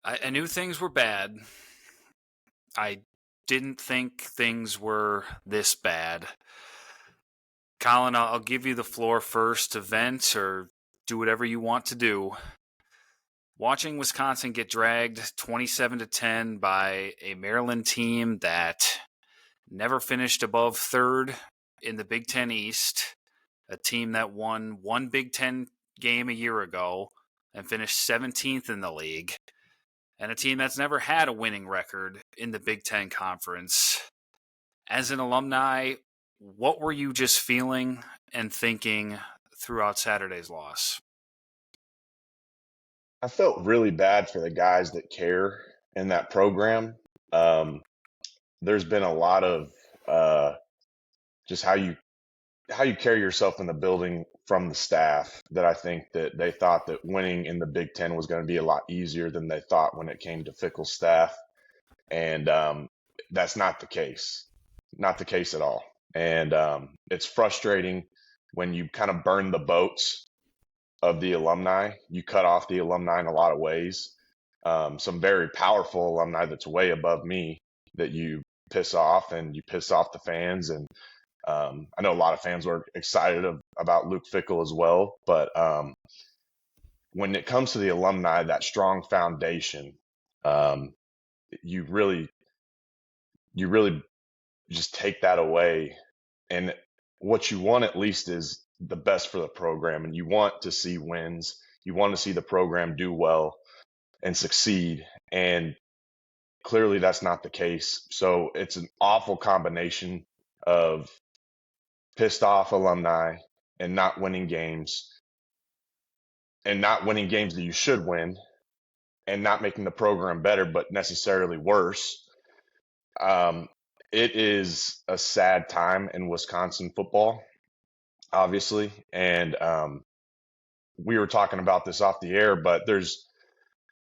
I knew things were bad. I didn't think things were this bad. Colin, I'll give you the floor first to vent or do whatever you want to do. Watching Wisconsin get dragged 27-10 by a Maryland team that never finished above third in the Big Ten East, a team that won one Big Ten game a year ago and finished 17th in the league, and a team that's never had a winning record in the Big Ten Conference. As an alumni, what were you just feeling and thinking throughout Saturday's loss? I felt really bad for the guys that care in that program. Um, there's been a lot of uh, just how you carry yourself in the building from the staff that I think that they thought that winning in the Big Ten was going to be a lot easier than they thought when it came to Fickell's staff, and that's not the case, not the case at all. And it's frustrating when you kind of burn the boats of the alumni. You cut off the alumni in a lot of ways. Some very powerful alumni that's way above me that you piss off, and you piss off the fans. And I know a lot of fans were excited about Luke Fickell as well. But when it comes to the alumni, that strong foundation, um, you really, you really just take that away. And what you want at least is the best for the program, and you want to see wins. You want to see the program do well and succeed. And clearly that's not the case. So it's an awful combination of pissed off alumni and not winning games, and not winning games that you should win, and not making the program better, but necessarily worse. Um, it is a sad time in Wisconsin football, obviously. And we were talking about this off the air, but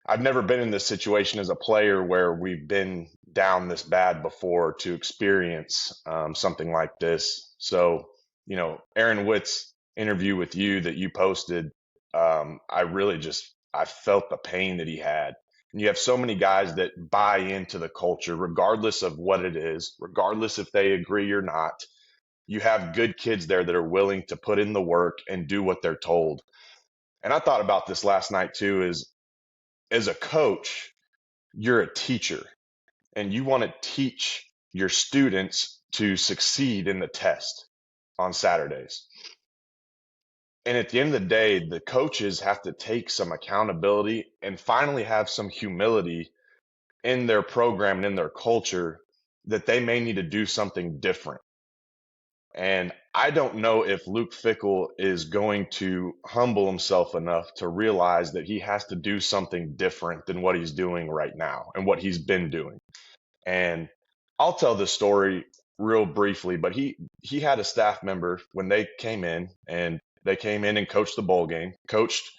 I've never been in this situation as a player where we've been down this bad before to experience something like this. So, Aaron Witt's interview with you that you posted, I felt the pain that he had. And you have so many guys that buy into the culture, regardless of what it is, regardless if they agree or not. You have good kids there that are willing to put in the work and do what they're told. And I thought about this last night too, is as a coach, you're a teacher, and you want to teach your students to succeed in the test on Saturdays. And at the end of the day, the coaches have to take some accountability and finally have some humility in their program and in their culture that they may need to do something different. And I don't know if Luke Fickell is going to humble himself enough to realize that he has to do something different than what he's doing right now and what he's been doing. And I'll tell the story real briefly, but he had a staff member when they came in, and they came in and coached the bowl game, coached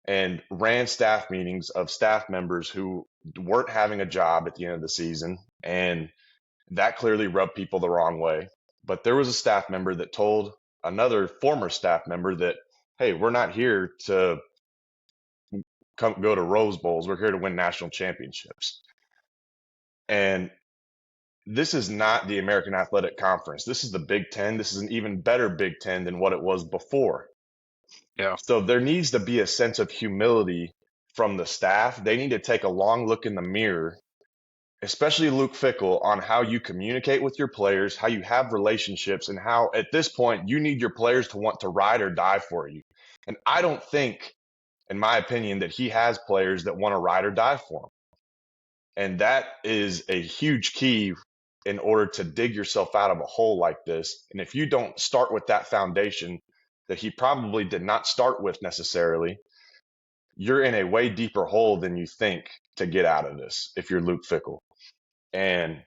and ran staff meetings of staff members who weren't having a job at the end of the season. And that clearly rubbed people the wrong way. But there was a staff member that told another former staff member that, hey, we're not here to go to Rose Bowls. We're here to win national championships. And this is not the American Athletic Conference. This is the Big Ten. This is an even better Big Ten than what it was before. Yeah. So there needs to be a sense of humility from the staff. They need to take a long look in the mirror, especially Luke Fickell, on how you communicate with your players, how you have relationships, and how at this point you need your players to want to ride or die for you. And I don't think, in my opinion, that he has players that want to ride or die for him. And that is a huge key in order to dig yourself out of a hole like this. And if you don't start with that foundation that he probably did not start with necessarily, you're in a way deeper hole than you think to get out of this if you're Luke Fickell. And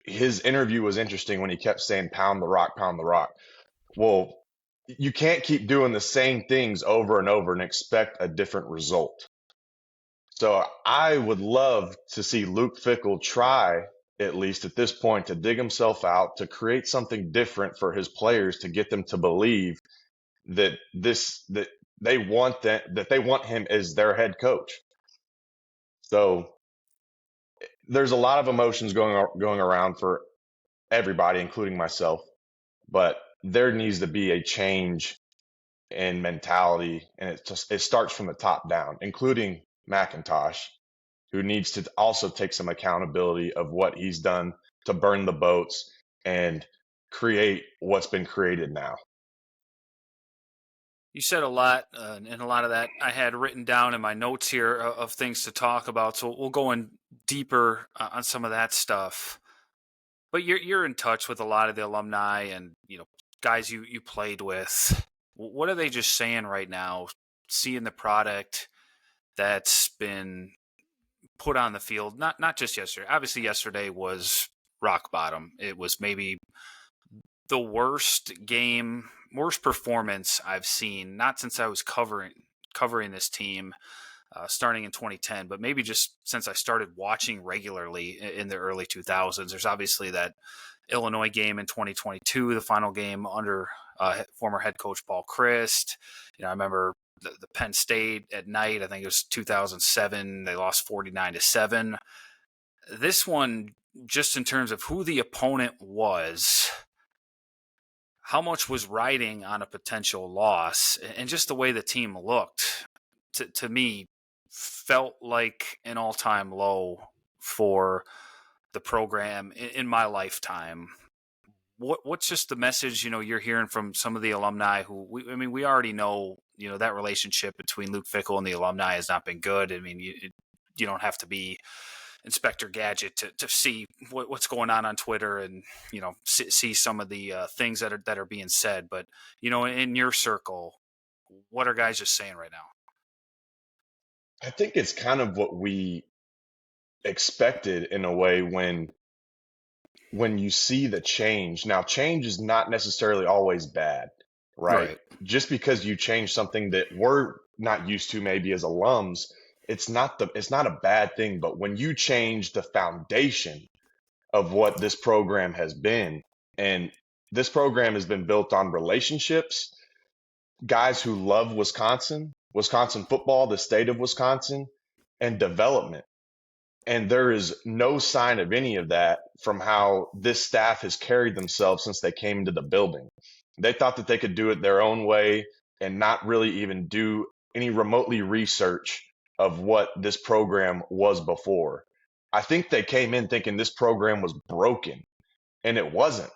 his interview was interesting when he kept saying, pound the rock, pound the rock. Well, you can't keep doing the same things over and over and expect a different result. So I would love to see Luke Fickell try, at least at this point, to dig himself out, to create something different for his players, to get them to believe that that they want him as their head coach. So there's a lot of emotions going around for everybody, including myself. But there needs to be a change in mentality, and it starts from the top down, including McIntosh, who needs to also take some accountability of what he's done to burn the boats and create what's been created now. You said a lot, and a lot of that I had written down in my notes here of things to talk about. So we'll go in deeper on some of that stuff. But you're in touch with a lot of the alumni and guys you played with. What are they just saying right now? Seeing the product that's been put on the field, not just yesterday. Obviously, yesterday was rock bottom. It was maybe the worst performance I've seen, not since I was covering this team starting in 2010, but maybe just since I started watching regularly in the early 2000s. There's obviously that Illinois game in 2022, the final game under former head coach Paul Chryst. I remember the Penn State at night. I think it was 2007. They lost 49-7. This one, just in terms of who the opponent was, how much was riding on a potential loss, and just the way the team looked, to me, felt like an all-time low for the program in my lifetime. What's just the message you're hearing from some of the alumni who we already know that relationship between Luke Fickell and the alumni has not been good. I mean, you don't have to be Inspector Gadget to see what's going on Twitter and see some of the things that are being said. But in your circle, what are guys just saying right now? I think it's kind of what we expected in a way when you see the change. Now, change is not necessarily always bad, right? Right. Just because you change something that we're not used to maybe as alums, it's not a bad thing. But when you change the foundation of what this program has been, and this program has been built on relationships, guys who love Wisconsin football, the state of Wisconsin, and development. And there is no sign of any of that from how this staff has carried themselves since they came into the building. They thought that they could do it their own way and not really even do any remotely research of what this program was before. I think they came in thinking this program was broken, and it wasn't.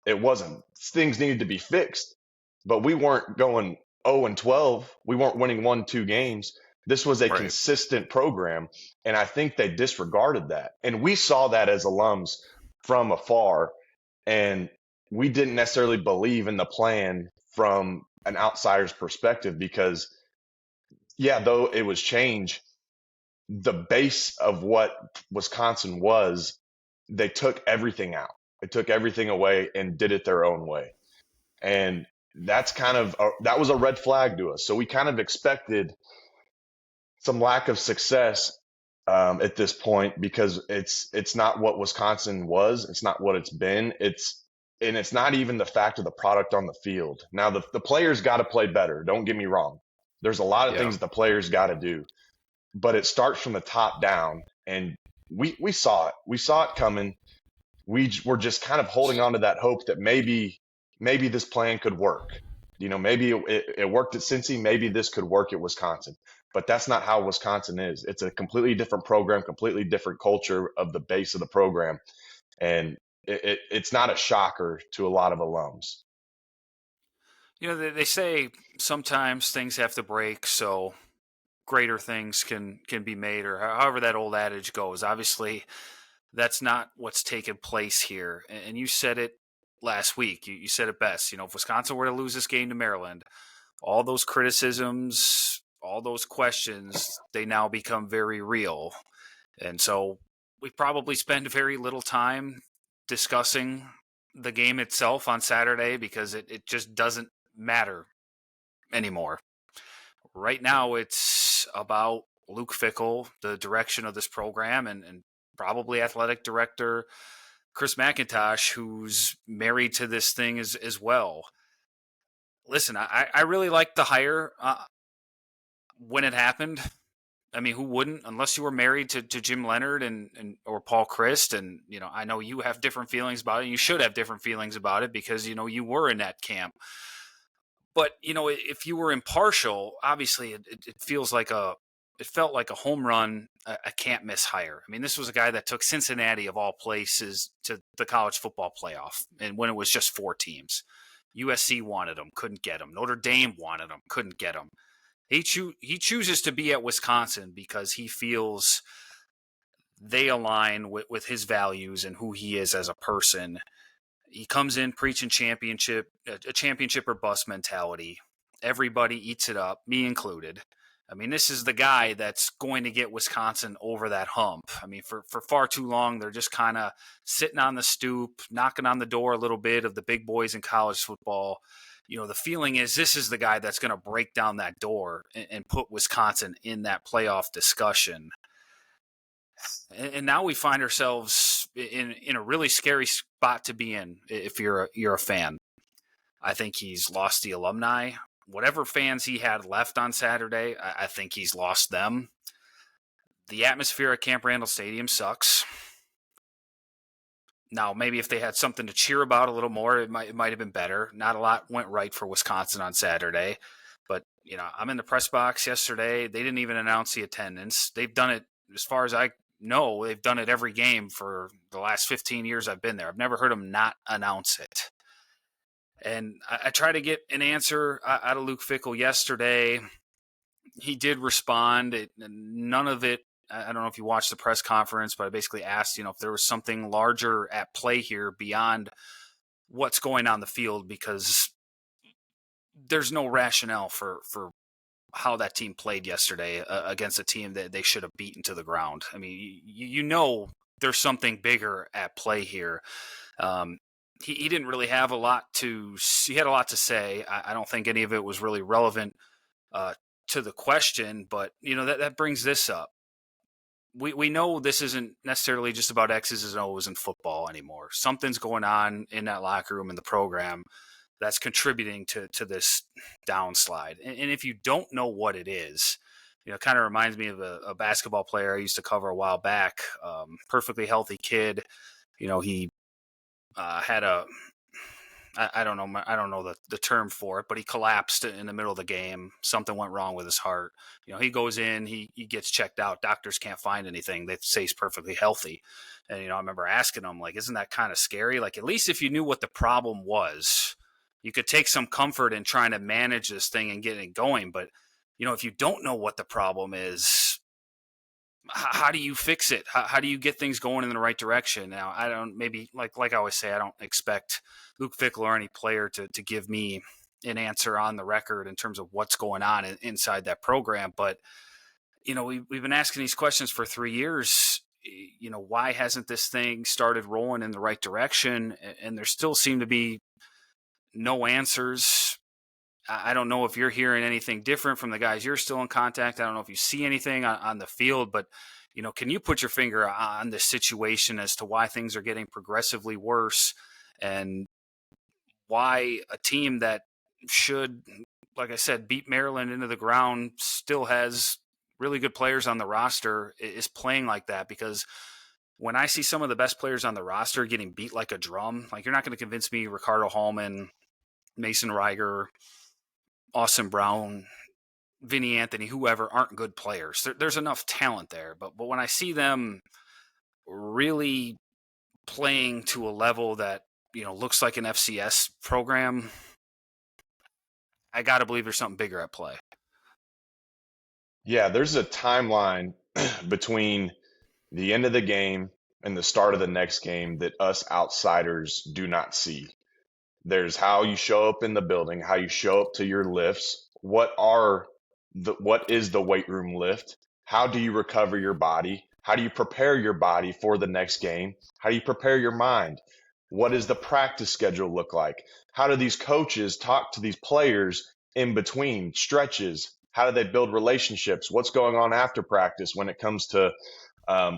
It wasn't. Things needed to be fixed, but we weren't going 0 and 12. We weren't winning 1, 2 games. This was a Right. consistent program, and I think they disregarded that. And we saw that as alums from afar, and we didn't necessarily believe in the plan from an outsider's perspective because, yeah, though it was change, the base of what Wisconsin was, they took everything out. They took everything away and did it their own way. And that's that was a red flag to us. So we kind of expected some lack of success at this point because it's not what Wisconsin was. It's not what it's been. It's not even the fact of the product on the field. Now the players got to play better. Don't get me wrong. There's a lot of Yeah. things that the players got to do, but it starts from the top down. And we saw it. We saw it coming. We were just kind of holding on to that hope that maybe this plan could work. Maybe it worked at Cincy. Maybe this could work at Wisconsin. But that's not how Wisconsin is. It's a completely different program, completely different culture of the base of the program. And it's not a shocker to a lot of alums. They say sometimes things have to break so greater things can be made, or however that old adage goes. Obviously, that's not what's taken place here. And you said it last week. You said it best. If Wisconsin were to lose this game to Maryland, all those criticisms, all those questions, they now become very real. And so we probably spend very little time discussing the game itself on Saturday because it just doesn't matter anymore. Right now, it's about Luke Fickell, the direction of this program, and probably athletic director Chris McIntosh, who's married to this thing as well. Listen, I really liked the hire when it happened. I mean, who wouldn't, unless you were married to Jim Leonard and or Paul Christ? And I know you have different feelings about it. You should have different feelings about it because you were in that camp. But if you were impartial, obviously it feels like it felt like a home run, a can't miss hire. I mean, this was a guy that took Cincinnati of all places to the college football playoff, and when it was just 4 teams. USC wanted him, couldn't get him. Notre Dame wanted him, couldn't get him. He chooses to be at Wisconsin because he feels they align with his values and who he is as a person. He comes in preaching a championship or bust mentality. Everybody eats it up, me included. I mean, this is the guy that's going to get Wisconsin over that hump. I mean, for far too long, they're just kind of sitting on the stoop, knocking on the door a little bit of the big boys in college football. The feeling is this is the guy that's going to break down that door and put Wisconsin in that playoff discussion. And now we find ourselves in a really scary spot to be in if you're a fan. I think he's lost the alumni. Whatever fans he had left on Saturday, I think he's lost them. The atmosphere at Camp Randall Stadium sucks. Now, maybe if they had something to cheer about a little more, it might have been better. Not a lot went right for Wisconsin on Saturday. But, I'm in the press box yesterday. They didn't even announce the attendance. They've done it, as far as I know, they've done it every game for the last 15 years I've been there. I've never heard them not announce it. And I tried to get an answer out of Luke Fickell yesterday. He did respond. None of it, I don't know if you watched the press conference, but I basically asked, if there was something larger at play here beyond what's going on the field, because there's no rationale for how that team played yesterday against a team that they should have beaten to the ground. I mean, there's something bigger at play here. He didn't really have he had a lot to say. I don't think any of it was really relevant to the question, but that brings this up. We know this isn't necessarily just about X's and O's in football anymore. Something's going on in that locker room in the program that's contributing to this downslide. And if you don't know what it is, it kind of reminds me of a basketball player I used to cover a while back. Perfectly healthy kid. He had I don't know the term for it, but he collapsed in the middle of the game. Something went wrong with his heart. He goes in, he gets checked out. Doctors can't find anything. They say he's perfectly healthy. And, I remember asking him, like, isn't that kind of scary? Like, at least if you knew what the problem was, you could take some comfort in trying to manage this thing and get it going. But, if you don't know what the problem is, how do you fix it? How do you get things going in the right direction? Now, I don't, maybe like I always say, I don't expect Luke Fickell or any player to give me an answer on the record in terms of what's going on inside that program. But, we've been asking these questions for 3 years. Why hasn't this thing started rolling in the right direction? And there still seem to be no answers. I don't know if you're hearing anything different from the guys you're still in contact. I don't know if you see anything on the field, but, can you put your finger on this situation as to why things are getting progressively worse and why a team that should, like I said, beat Maryland into the ground still has really good players on the roster is playing like that? Because when I see some of the best players on the roster getting beat like a drum, like, you're not going to convince me Ricardo Hallman, Mason Reiger, Austin Brown, Vinny Anthony, whoever, aren't good players. There's enough talent there. But when I see them really playing to a level that, looks like an FCS program, I got to believe there's something bigger at play. Yeah, there's a timeline between the end of the game and the start of the next game that us outsiders do not see. There's how you show up in the building, how you show up to your lifts. What is the weight room lift? How do you recover your body? How do you prepare your body for the next game? How do you prepare your mind? What does the practice schedule look like? How do these coaches talk to these players in between stretches? How do they build relationships? What's going on after practice when it comes to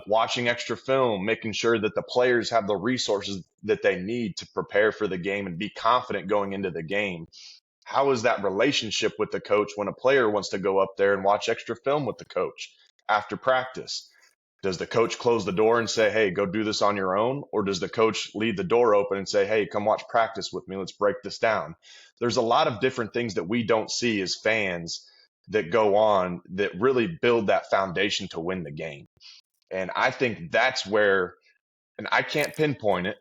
watching extra film, making sure that the players have the resources that they need to prepare for the game and be confident going into the game? How is that relationship with the coach when a player wants to go up there and watch extra film with the coach? after practice? Does the coach close the door and say, hey, go do this on your own? Or does the coach leave the door open and say, hey, come watch practice with me. Let's break this down. There's a lot of different things that we don't see as fans that go on that really build that foundation to win the game. And I think that's where, and I can't pinpoint it,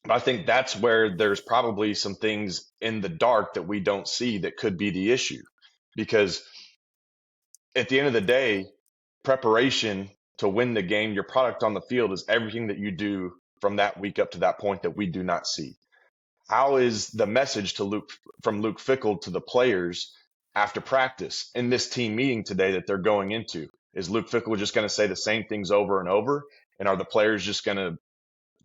but I think that's where there's probably some things in the dark that we don't see that could be the issue. Because at the end of the day, preparation to win the game, your product on the field is everything that you do from that week up to that point that we do not see. How is the message to Luke from Luke Fickell to the players after practice in this team meeting today that they're going into? Is Luke Fickell just going to say the same things over and over? And are the players just going to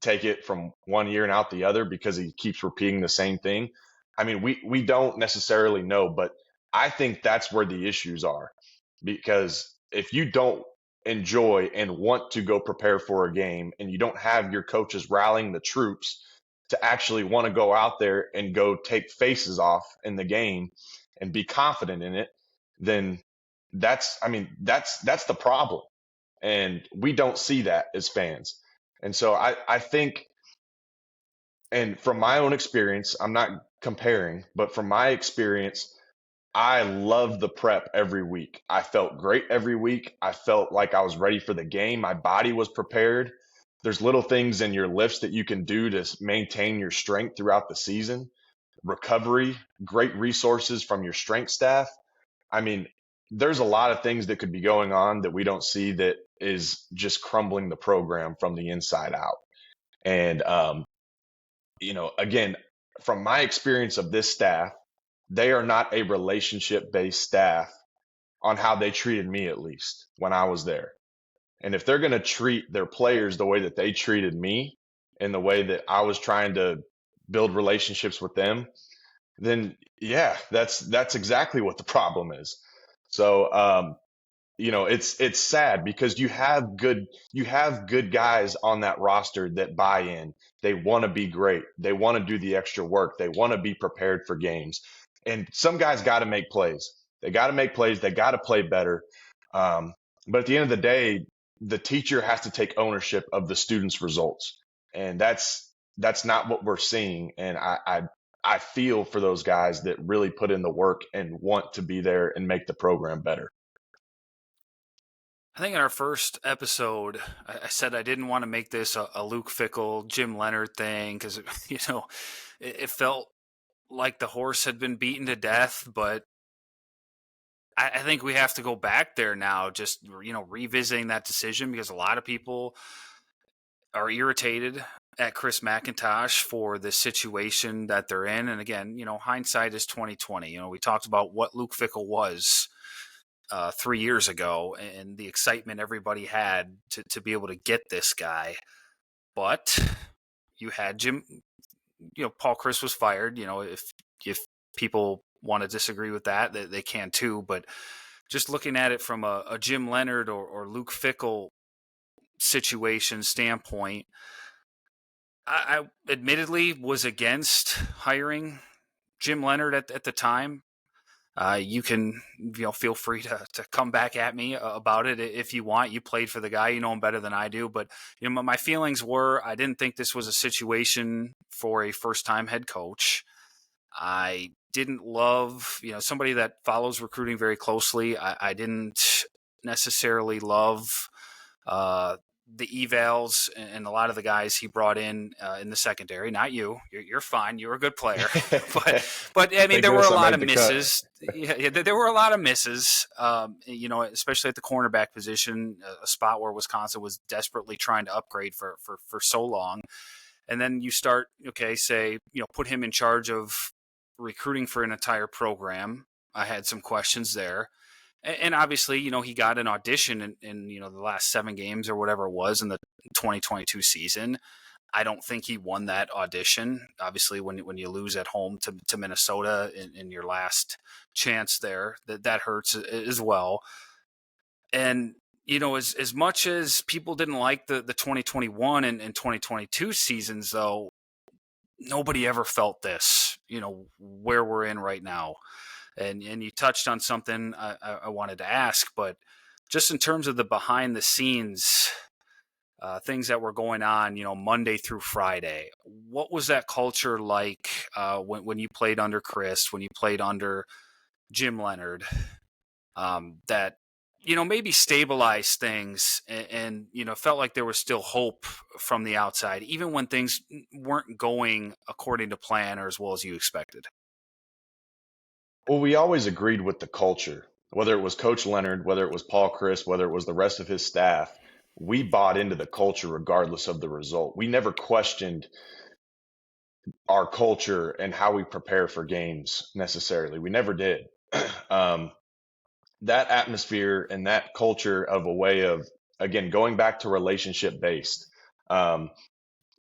take it from one year and out the other because he keeps repeating the same thing? I mean, we don't necessarily know, but I think that's where the issues are. Because if you don't enjoy and want to go prepare for a game and you don't have your coaches rallying the troops to actually want to go out there and go take faces off in the game and be confident in it, then that's the problem. And we don't see that as fans. And so I think, and from my own experience, I'm not comparing, but from my experience, I loved the prep every week. I felt great every week. I felt like I was ready for the game. My body was prepared. There's little things in your lifts that you can do to maintain your strength throughout the season. Recovery, great resources from your strength staff. I mean, there's a lot of things that could be going on that we don't see that is just crumbling the program from the inside out. And, again, from my experience of this staff, they are not a relationship based staff on how they treated me, at least when I was there. And if they're going to treat their players the way that they treated me and the way that I was trying to build relationships with them, then yeah, that's exactly what the problem is. So, it's sad because you have good guys on that roster that buy in. They want to be great. They want to do the extra work. They want to be prepared for games. And some guys got to make plays. They got to make plays. They got to play better. But at the end of the day, the teacher has to take ownership of the student's results, and that's not what we're seeing. And I feel for those guys that really put in the work and want to be there and make the program better. I think in our first episode, I said I didn't want to make this a Luke Fickell, Jim Leonard thing because, it felt like the horse had been beaten to death. But I think we have to go back there now, just, revisiting that decision because a lot of people are irritated at Chris McIntosh for the situation that they're in. And again, hindsight is 2020. We talked about what Luke Fickell was 3 years ago and the excitement everybody had to be able to get this guy. But you had Jim, Paul Chris was fired. If people want to disagree with that, they can too. But just looking at it from a Jim Leonard or Luke Fickell situation standpoint, I admittedly was against hiring Jim Leonard at the time. You can, feel free to come back at me about it if you want. You played for the guy, you know him better than I do. But my feelings were I didn't think this was a situation for a first-time head coach. I didn't love, somebody that follows recruiting very closely. I didn't necessarily love the evals and a lot of the guys he brought in the secondary. Not you. You're fine. You're a good player. but I mean, there were a lot of misses. Yeah, there were a lot of misses, especially at the cornerback position, a spot where Wisconsin was desperately trying to upgrade for so long. And then you start, put him in charge of recruiting for an entire program. I had some questions there. And obviously, he got an audition in the last 7 games or whatever it was in the 2022 season. I don't think he won that audition. Obviously, when you lose at home to Minnesota in your last chance there, that hurts as well. And, as much as people didn't like the 2021 and 2022 seasons, though, nobody ever felt this, where we're in right now. And you touched on something I wanted to ask, but just in terms of the behind the scenes things that were going on, Monday through Friday. What was that culture like when you played under Chris, when you played under Jim Leonard, that, maybe stabilized things and felt like there was still hope from the outside, even when things weren't going according to plan or as well as you expected? Well, we always agreed with the culture, whether it was Coach Leonard, whether it was Paul Chris, whether it was the rest of his staff. We bought into the culture regardless of the result. We never questioned our culture and how we prepare for games necessarily. We never did. um, that atmosphere and that culture of a way of, again, going back to relationship based. Um,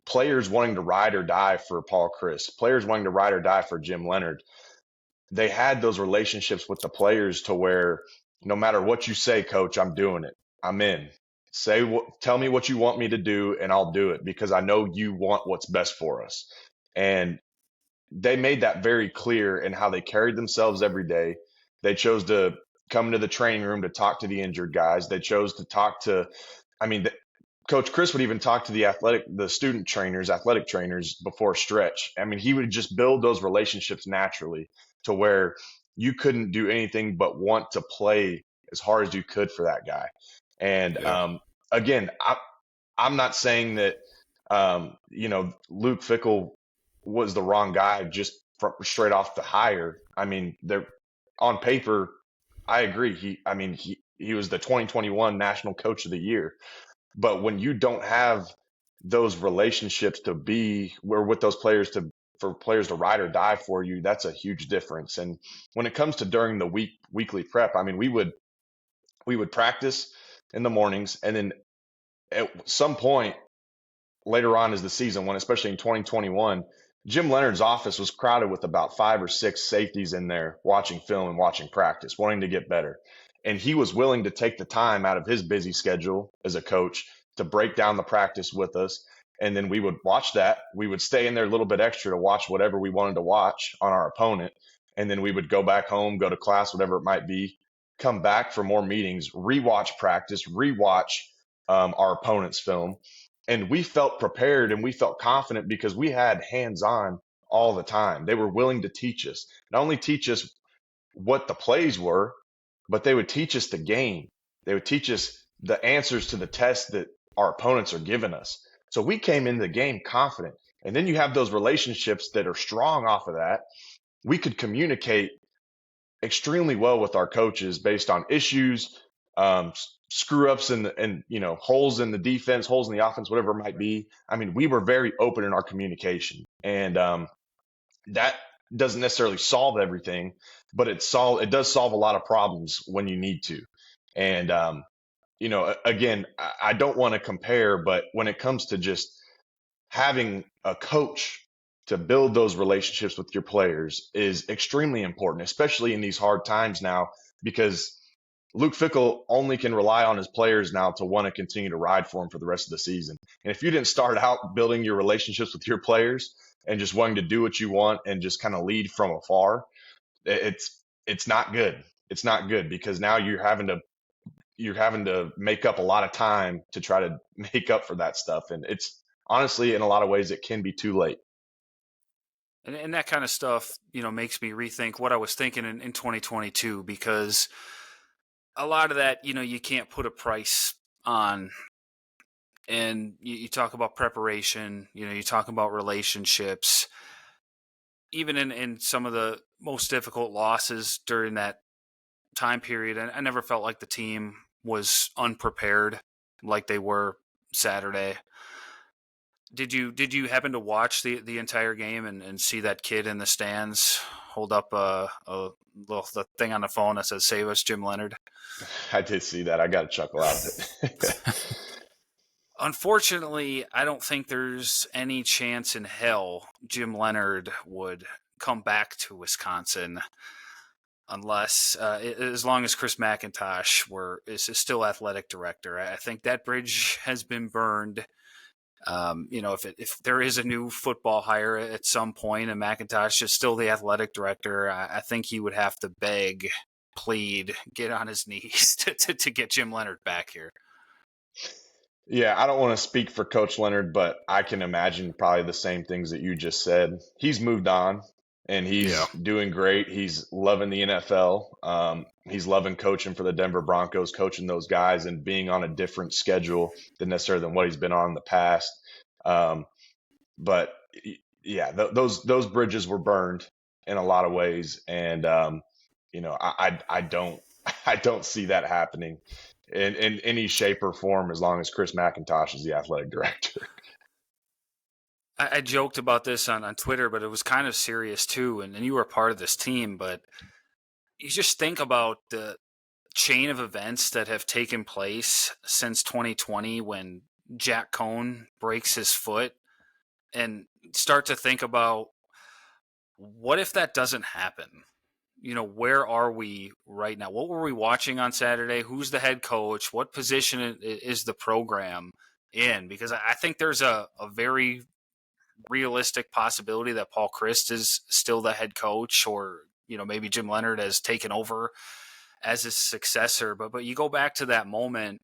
Players wanting to ride or die for Paul Chris, players wanting to ride or die for Jim Leonard. They had those relationships with the players to where no matter what you say, coach, I'm doing it. I'm in. Tell me what you want me to do and I'll do it because I know you want what's best for us. And they made that very clear in how they carried themselves every day. They chose to come into the training room to talk to the injured guys. They chose to talk to, I mean, Coach Chris would even talk to the student trainers, athletic trainers before stretch. I mean, he would just build those relationships naturally to where you couldn't do anything but want to play as hard as you could for that guy. And Yeah. again, I'm not saying that, Luke Fickell was the wrong guy just straight off the hire. I mean, they're on paper. I agree. He was the 2021 National Coach of the Year. But when you don't have those relationships to be where with those players for players to ride or die for you, that's a huge difference. And when it comes to during the weekly prep, I mean, we would practice in the mornings, and then at some point later on as the season went, especially in 2021, Jim Leonard's office was crowded with about 5 or 6 safeties in there watching film and watching practice, wanting to get better. And he was willing to take the time out of his busy schedule as a coach to break down the practice with us. And then we would watch that. We would stay in there a little bit extra to watch whatever we wanted to watch on our opponent. And then we would go back home, go to class, whatever it might be, come back for more meetings, rewatch practice, rewatch our opponent's film, and we felt prepared and we felt confident because we had hands on all the time. They were willing to teach us, not only teach us what the plays were, but they would teach us the game. They would teach us the answers to the tests that our opponents are giving us. So we came into the game confident. And then you have those relationships that are strong off of that. We could communicate extremely well with our coaches based on issues, screw ups and holes in the defense, holes in the offense, whatever it might be. I mean, we were very open in our communication, and that doesn't necessarily solve everything, but it does solve a lot of problems when you need to. And again, I don't want to compare, but when it comes to just having a coach to build those relationships with your players is extremely important, especially in these hard times now, because Luke Fickell only can rely on his players now to want to continue to ride for him for the rest of the season. And if you didn't start out building your relationships with your players and just wanting to do what you want and just kind of lead from afar, it's not good. It's not good because now you're having to make up a lot of time to try to make up for that stuff. And it's honestly, in a lot of ways, it can be too late. And that kind of stuff, makes me rethink what I was thinking in 2022, because a lot of that, you can't put a price on. And you talk about preparation, you talk about relationships, even in some of the most difficult losses during that time period. I never felt like the team was unprepared like they were Saturday. Did you happen to watch the entire game and see that kid in the stands hold up a little the thing on the phone that says "Save us, Jim Leonard"? I did see that. I got a chuckle out of it. Unfortunately, I don't think there's any chance in hell Jim Leonard would come back to Wisconsin unless, as long as Chris McIntosh is still athletic director. I think that bridge has been burned. If there is a new football hire at some point and McIntosh is still the athletic director, I think he would have to beg plead, get on his knees to get Jim Leonhard back here. Yeah, I don't want to speak for Coach Leonhard, but I can imagine probably the same things that you just said. He's moved on and Yeah. he's doing great. He's loving the NFL. He's loving coaching for the Denver Broncos, coaching those guys and being on a different schedule than necessarily than what he's been on in the past. But yeah, those bridges were burned in a lot of ways, and I don't I don't see that happening in any shape or form as long as Chris McIntosh is the athletic director. I joked about this on Twitter, but it was kind of serious too. And you were part of this team, but you just think about the chain of events that have taken place since 2020 when Jack Cohn breaks his foot, and start to think about, what if that doesn't happen? Where are we right now? What were we watching on Saturday? Who's the head coach? What position is the program in? Because I think there's a very realistic possibility that Paul Chryst is still the head coach, or maybe Jim Leonhard has taken over as his successor. But you go back to that moment.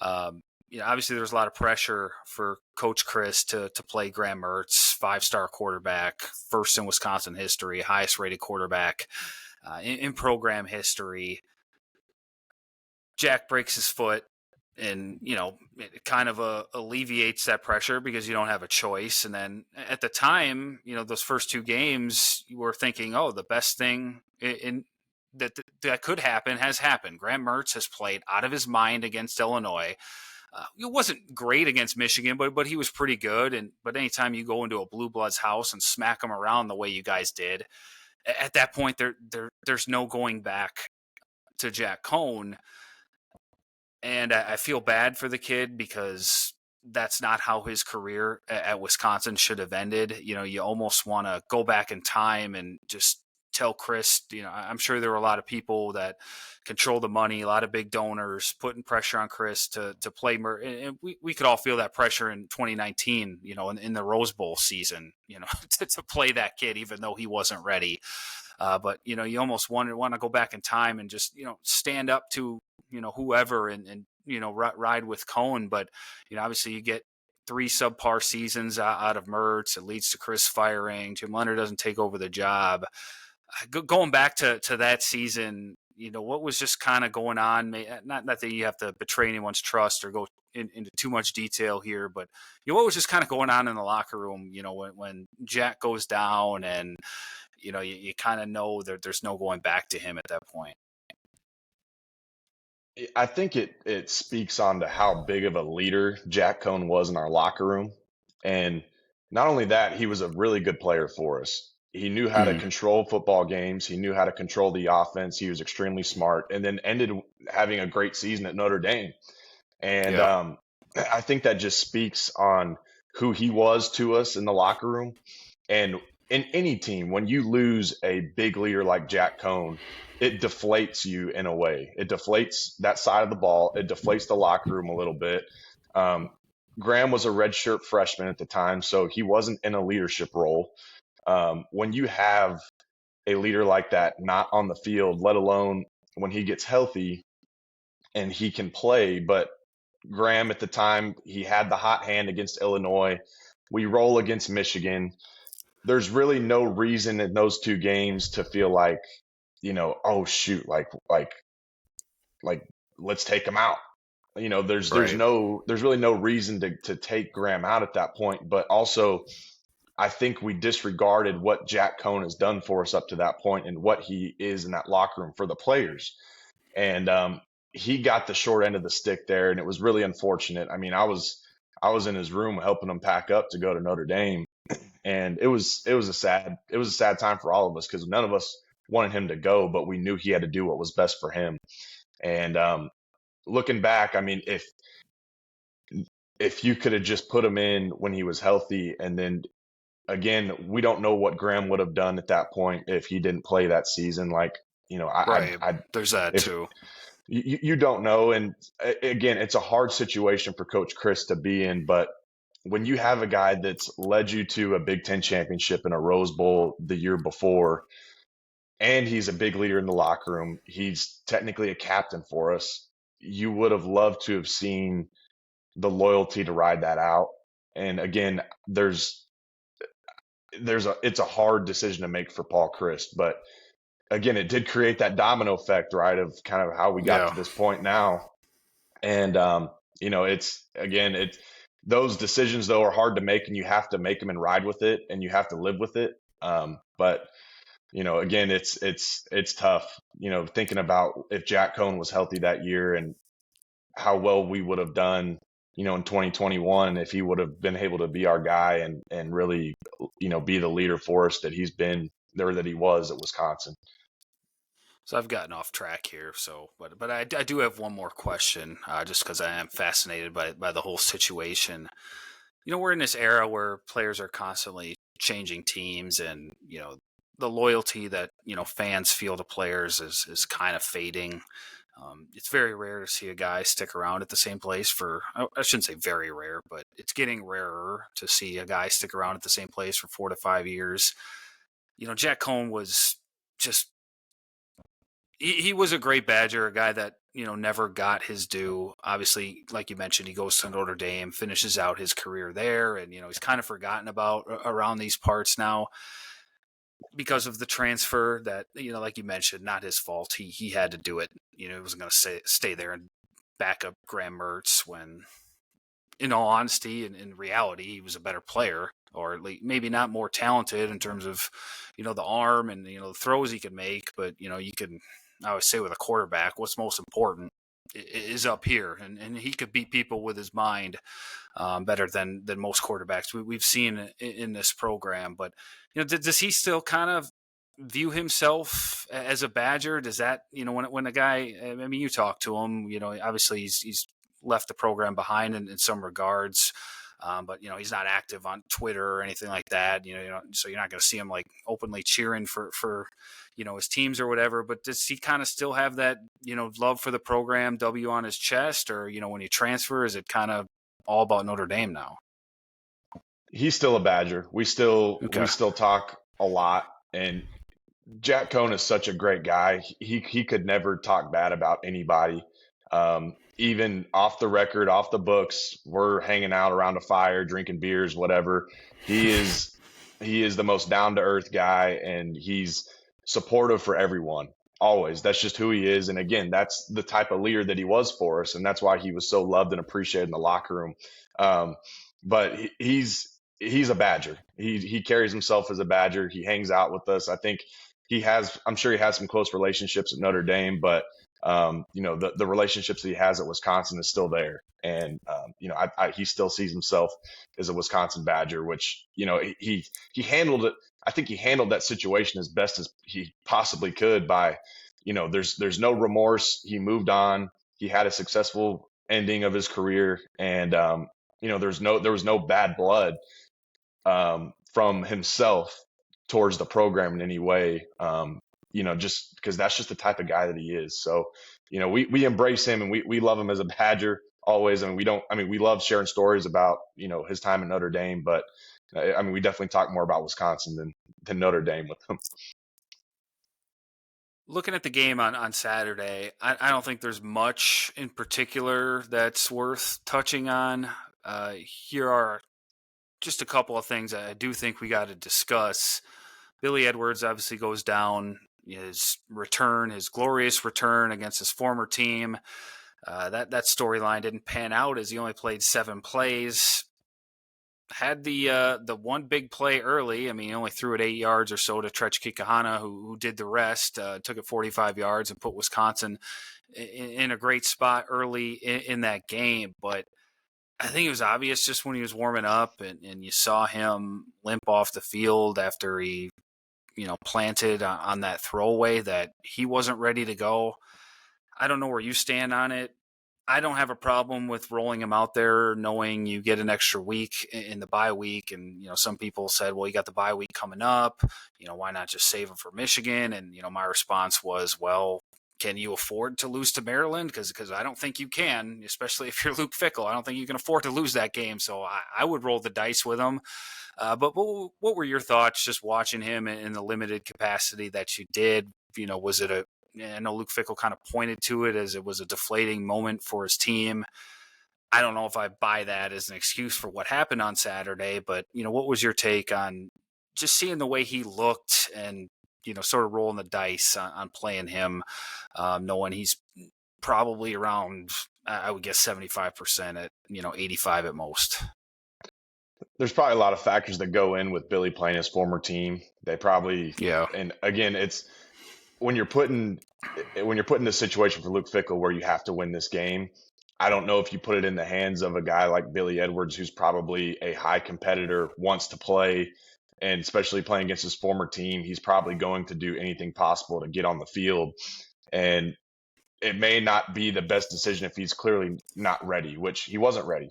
Obviously there's a lot of pressure for Coach Chryst to play Graham Mertz, 5-star quarterback, first in Wisconsin history, highest rated quarterback in program history. Jack breaks his foot, and it kind of alleviates that pressure because you don't have a choice. And then at the time, those first 2 games, you were thinking, oh, the best thing in that could happen has happened. Graham Mertz has played out of his mind against Illinois. It wasn't great against Michigan, but he was pretty good. But anytime you go into a blue blood's house and smack them around the way you guys did, at that point there's no going back to Jack Cohn. And I feel bad for the kid because that's not how his career at Wisconsin should have ended. You almost want to go back in time and just tell Chris, I'm sure there were a lot of people that control the money, a lot of big donors putting pressure on Chris to play. And we could all feel that pressure in 2019, in the Rose Bowl season, to play that kid, even though he wasn't ready. But, you almost want to go back in time and just, stand up to, whoever and ride with Cohn. But, obviously you get 3 subpar seasons out of Mertz. It leads to Chris firing. Jim Leonhard doesn't take over the job. Going back to that season, what was just kind of going on? Not that you have to betray anyone's trust or go into too much detail here, but what was just kind of going on in the locker room? When Jack goes down, and you kind of know that there's no going back to him at that point. I think it speaks on to how big of a leader Jack Cohn was in our locker room. And not only that, he was a really good player for us. He knew how to control football games. He knew how to control the offense. He was extremely smart, and then ended having a great season at Notre Dame. And Yeah. I think that just speaks on who he was to us in the locker room. And in any team, when you lose a big leader like Jack Cohn, it deflates you in a way. It deflates that side of the ball. It deflates the locker room a little bit. Graham was a redshirt freshman at the time, so he wasn't in a leadership role. When you have a leader like that not on the field, let alone when he gets healthy and he can play, but Graham at the time, he had the hot hand against Illinois. We roll against Michigan. There's really no reason in those 2 games to feel like, oh shoot, like let's take him out. There's really no reason to take Graham out at that point. But also, I think we disregarded what Jack Cohn has done for us up to that point and what he is in that locker room for the players. And he got the short end of the stick there, and it was really unfortunate. I mean, I was in his room helping him pack up to go to Notre Dame, and it was a sad time for all of us because none of us wanted him to go, but we knew he had to do what was best for him. And looking back, I mean, if you could have just put him in when he was healthy, and then again, we don't know what Graham would have done at that point if he didn't play that season. Like, There's that too. You don't know. And again, it's a hard situation for Coach Chryst to be in. But when you have a guy that's led you to a Big Ten championship and a Rose Bowl the year before, and he's a big leader in the locker room. He's technically a captain for us. You would have loved to have seen the loyalty to ride that out. And again, it's a hard decision to make for Paul Christ, but again, it did create that domino effect, right, of kind of how we got Yeah. to this point now. And it's those decisions though are hard to make, and you have to make them and ride with it, and you have to live with it. But again, it's tough. Thinking about if Jack Cohn was healthy that year and how well we would have done, in 2021 if he would have been able to be our guy and really, be the leader for us that he's been there, that he was at Wisconsin. So I've gotten off track here. So, but I do have one more question, just because I am fascinated by the whole situation. We're in this era where players are constantly changing teams, and the loyalty that fans feel to players is kind of fading. It's very rare to see a guy stick around at the same place for, I shouldn't say very rare, but it's getting rarer to see a guy stick around at the same place for 4 to 5 years. Jack Cohn was just, he was a great Badger, a guy that, never got his due. Obviously, like you mentioned, he goes to Notre Dame, finishes out his career there, and, he's kind of forgotten about around these parts now because of the transfer that, like you mentioned, not his fault. He had to do it. He wasn't going to stay there and back up Graham Mertz when, in all honesty and in reality, he was a better player, or at least maybe not more talented in terms of, the arm and, the throws he could make. But, I always say with a quarterback, what's most important is up here. And he could beat people with his mind better than most quarterbacks we've seen in this program. But, does he still kind of view himself as a Badger? Does that, when a guy, I mean, you talk to him, obviously he's left the program behind in some regards. But he's not active on Twitter or anything like that. So you're not going to see him like openly cheering for his teams or whatever. But does he kind of still have that love for the program, W on his chest, or when he transfers, is it kind of all about Notre Dame now? He's still a Badger. We still Okay. we still talk a lot, and Jack Cohn is such a great guy. He could never talk bad about anybody. Even off the record, off the books, we're hanging out around a fire, drinking beers, whatever. He is he is the most down to earth guy, and he's supportive for everyone. Always. That's just who he is. And again, that's the type of leader that he was for us, and that's why he was so loved and appreciated in the locker room. Um, but he's a Badger. He carries himself as a Badger. He hangs out with us. I'm sure he has some close relationships at Notre Dame, but the relationships that he has at Wisconsin is still there. And he still sees himself as a Wisconsin Badger, which he handled it. I think he handled that situation as best as he possibly could by, there's no remorse. He moved on. He had a successful ending of his career, and there was no bad blood from himself towards the program in any way. Just because that's just the type of guy that he is. So, we embrace him, and we love him as a Badger always. We love sharing stories about, his time at Notre Dame, but we definitely talk more about Wisconsin than Notre Dame with him. Looking at the game on Saturday, I don't think there's much in particular that's worth touching on. Here are just a couple of things I do think we got to discuss. Billy Edwards obviously goes down. His return, his glorious return against his former team. That storyline didn't pan out as he only played 7 plays. Had the one big play early. I mean, he only threw it 8 yards or so to Trech Kikahana, who did the rest. Took it 45 yards and put Wisconsin in a great spot early in that game. But I think it was obvious just when he was warming up, and you saw him limp off the field after he planted on that throwaway, that he wasn't ready to go. I don't know where you stand on it. I don't have a problem with rolling him out there, knowing you get an extra week in the bye week. And, some people said, well, you got the bye week coming up. Why not just save him for Michigan? And, my response was, well, can you afford to lose to Maryland? Because I don't think you can, especially if you're Luke Fickell. I don't think you can afford to lose that game. So I would roll the dice with him. But what were your thoughts just watching him in the limited capacity that you did? Was it I know Luke Fickell kind of pointed to it as it was a deflating moment for his team. I don't know if I buy that as an excuse for what happened on Saturday, but what was your take on just seeing the way he looked and sort of rolling the dice on playing him, knowing he's probably around, I would guess 75% at 85 at most. There's probably a lot of factors that go in with Billy playing his former team. They probably, Yeah, and again, it's when you're putting the situation for Luke Fickell where you have to win this game. I don't know if you put it in the hands of a guy like Billy Edwards, who's probably a high competitor, wants to play, and especially playing against his former team, he's probably going to do anything possible to get on the field. And it may not be the best decision if he's clearly not ready, which he wasn't ready.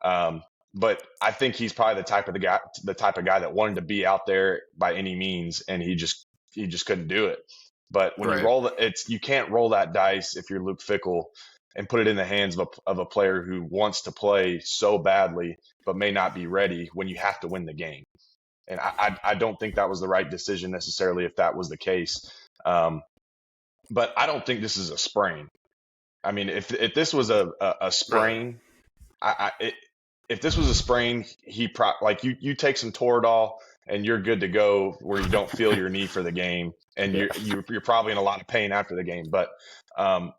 Um, but I think he's probably the type of guy that wanted to be out there by any means, and he just couldn't do it. But when you right. roll you can't roll that dice if you're Luke Fickell and put it in the hands of a player who wants to play so badly but may not be ready when you have to win the game. And I don't think that was the right decision necessarily if that was the case. But I don't think this is a sprain. I mean, if this was a Really? sprain, if this was a sprain, like you take some Toradol and you're good to go where you don't feel your knee for the game, and Yeah. you're probably in a lot of pain after the game. But um,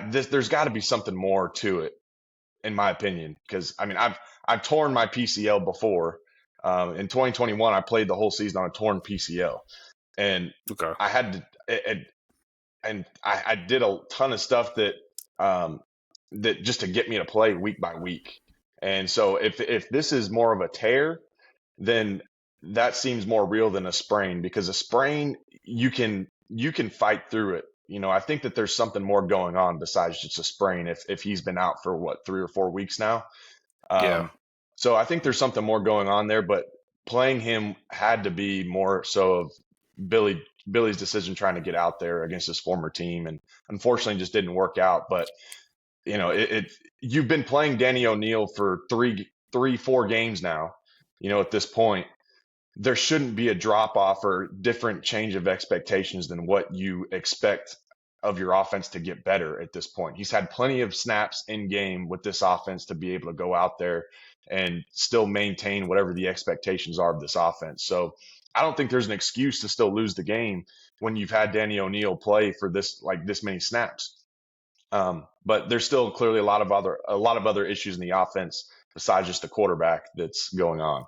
there's got to be something more to it, in my opinion, because I mean I've torn my PCL before. In 2021, I played the whole season on a torn PCL, and Okay. I had to. And I did a ton of stuff that just to get me to play week by week. And so if this is more of a tear, then that seems more real than a sprain, because a sprain you can fight through it. I think that there's something more going on besides just a sprain if he's been out for what, 3 or 4 weeks now. Yeah. Um, so I think there's something more going on there, but playing him had to be more so of Billy's decision trying to get out there against his former team, and unfortunately just didn't work out. But you've been playing Danny O'Neil for 4 games now. At this point, there shouldn't be a drop off or different change of expectations than what you expect of your offense to get better at this point. He's had plenty of snaps in game with this offense to be able to go out there and still maintain whatever the expectations are of this offense. So I don't think there's an excuse to still lose the game when you've had Danny O'Neil play for this many snaps. But there's still clearly a lot of other issues in the offense besides just the quarterback that's going on.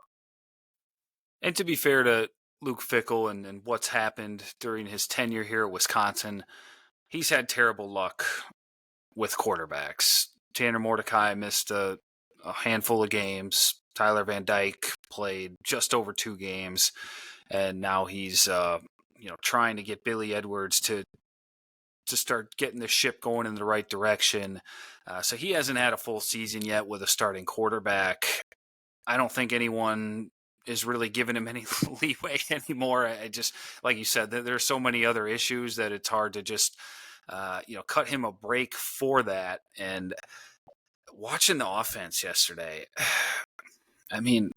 And to be fair to Luke Fickell and what's happened during his tenure here at Wisconsin, he's had terrible luck with quarterbacks. Tanner Mordecai missed a handful of games. Tyler Van Dyke played just over 2 games, and now he's trying to get Billy Edwards to start getting the ship going in the right direction. So he hasn't had a full season yet with a starting quarterback. I don't think anyone is really giving him any leeway anymore. I just, like you said, there's so many other issues that it's hard to just, cut him a break for that. And watching the offense yesterday, I mean,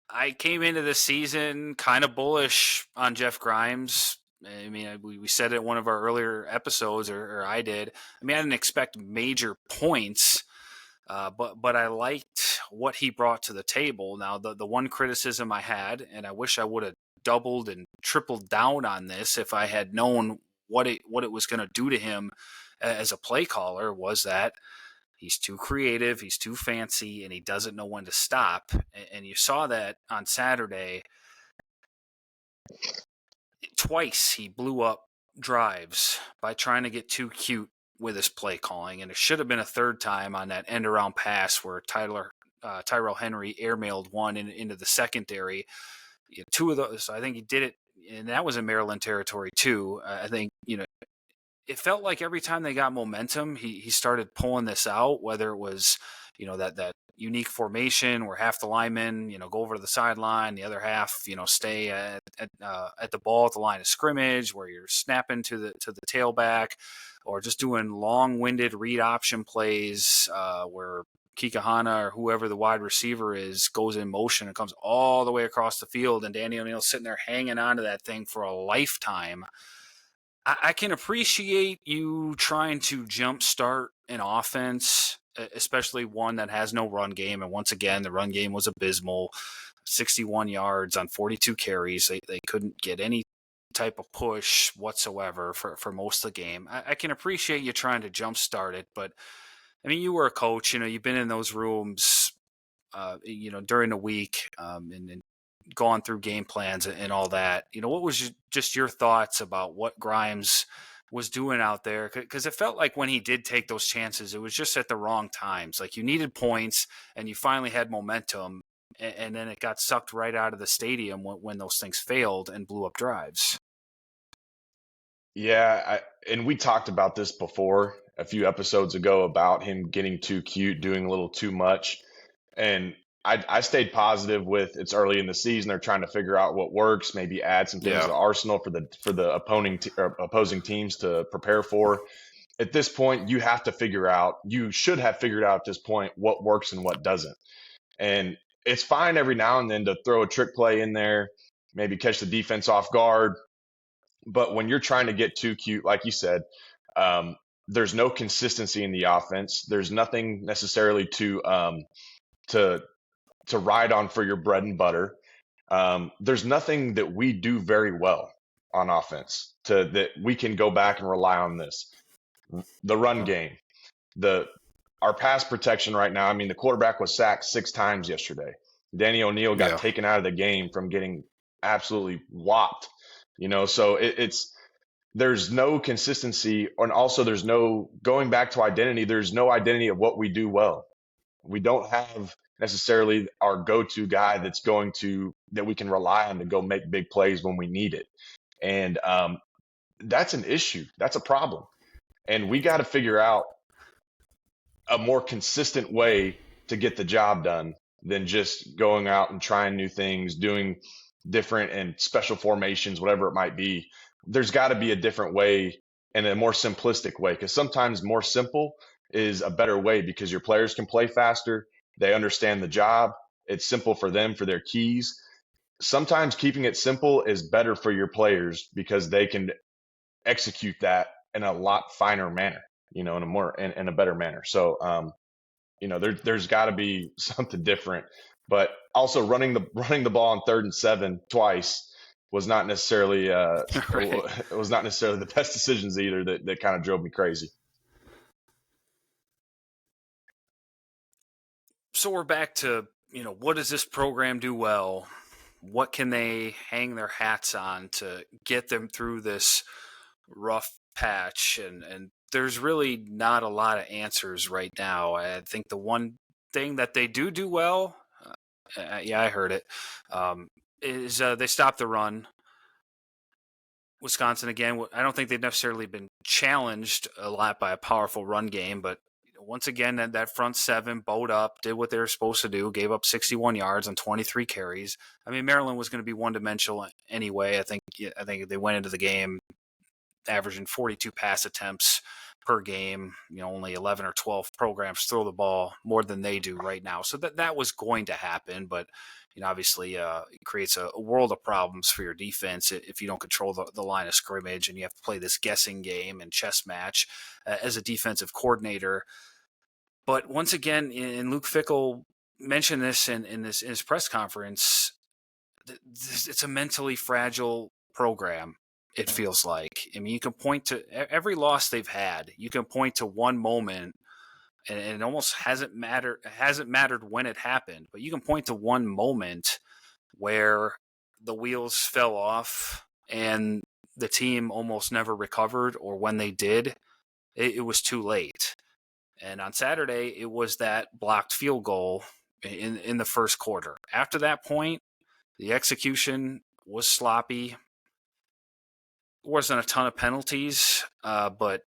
I came into the season kind of bullish on Jeff Grimes. I mean, we said it in one of our earlier episodes, or I did. I mean, I didn't expect major points, but I liked what he brought to the table. Now, the one criticism I had, and I wish I would have doubled and tripled down on this if I had known what it was going to do to him as a play caller, was that he's too creative, he's too fancy, and he doesn't know when to stop. And you saw that on Saturday. Twice he blew up drives by trying to get too cute with his play calling, and it should have been a third time on that end around pass where Tyrell Henry airmailed one into the secondary. 2 of those, I think he did it, and that was in Maryland territory too. I think it felt like every time they got momentum, he started pulling this out, whether it was that unique formation where half the linemen, go over to the sideline, the other half, stay at the ball at the line of scrimmage, where you're snapping to the tailback, or just doing long-winded read option plays where Kikahana or whoever the wide receiver is goes in motion and comes all the way across the field, and Danny O'Neill's sitting there hanging onto that thing for a lifetime. I can appreciate you trying to jumpstart an offense, especially one that has no run game. And once again, the run game was abysmal. 61 yards on 42 carries. They couldn't get any type of push whatsoever for most of the game. I can appreciate you trying to jumpstart it, but I mean, you were a coach. You've been in those rooms, during the week, and gone through game plans and all that. What was just your thoughts about what Grimes was doing out there? Because it felt like when he did take those chances, it was just at the wrong times. Like, you needed points and you finally had momentum, and then it got sucked right out of the stadium when those things failed and blew up drives. Yeah, and we talked about this before a few episodes ago about him getting too cute, doing a little too much. And I stayed positive with it's early in the season. They're trying to figure out what works, maybe add some things Yeah. to the arsenal for the opposing teams to prepare for. At this point, you should have figured out at this point what works and what doesn't. And it's fine every now and then to throw a trick play in there, maybe catch the defense off guard. But when you're trying to get too cute, like you said, there's no consistency in the offense. There's nothing necessarily to ride on for your bread and butter. There's nothing that we do very well on offense that we can go back and rely on this. The run game, our pass protection right now. I mean, the quarterback was sacked 6 times yesterday. Danny O'Neill got Yeah. taken out of the game from getting absolutely whopped. So there's no consistency, and also there's no going back to identity. There's no identity of what we do well. We don't have necessarily our go-to guy that we can rely on to go make big plays when we need it. And that's an issue. That's a problem. And we got to figure out a more consistent way to get the job done than just going out and trying new things, doing different and special formations, whatever it might be. There's got to be a different way and a more simplistic way, because sometimes more simple is a better way because your players can play faster. They understand the job. It's simple for them, for their keys. Sometimes keeping it simple is better for your players because they can execute that in a lot finer manner, in a better manner. So, there's got to be something different. But also running the ball on 3rd and 7 twice was not necessarily Right. it was not necessarily the best decisions either. That kind of drove me crazy. So we're back to, what does this program do well? What can they hang their hats on to get them through this rough patch? And there's really not a lot of answers right now. I think the one thing that they do well, I heard it, is they stop the run. Wisconsin, again, I don't think they've necessarily been challenged a lot by a powerful run game, but once again, that front 7 bowed up, did what they were supposed to do, gave up 61 yards on 23 carries. I mean, Maryland was going to be one-dimensional anyway. I think they went into the game averaging 42 pass attempts per game. Only 11 or 12 programs throw the ball more than they do right now. So that was going to happen, but obviously it creates a world of problems for your defense if you don't control the line of scrimmage and you have to play this guessing game and chess match as a defensive coordinator. But once again, and Luke Fickell mentioned this in his press conference, it's a mentally fragile program. It feels like. I mean, you can point to every loss they've had. You can point to one moment, and it almost hasn't mattered when it happened. But you can point to one moment where the wheels fell off and the team almost never recovered, or when they did, it was too late. And on Saturday, it was that blocked field goal in the first quarter. After that point, the execution was sloppy. There wasn't a ton of penalties, but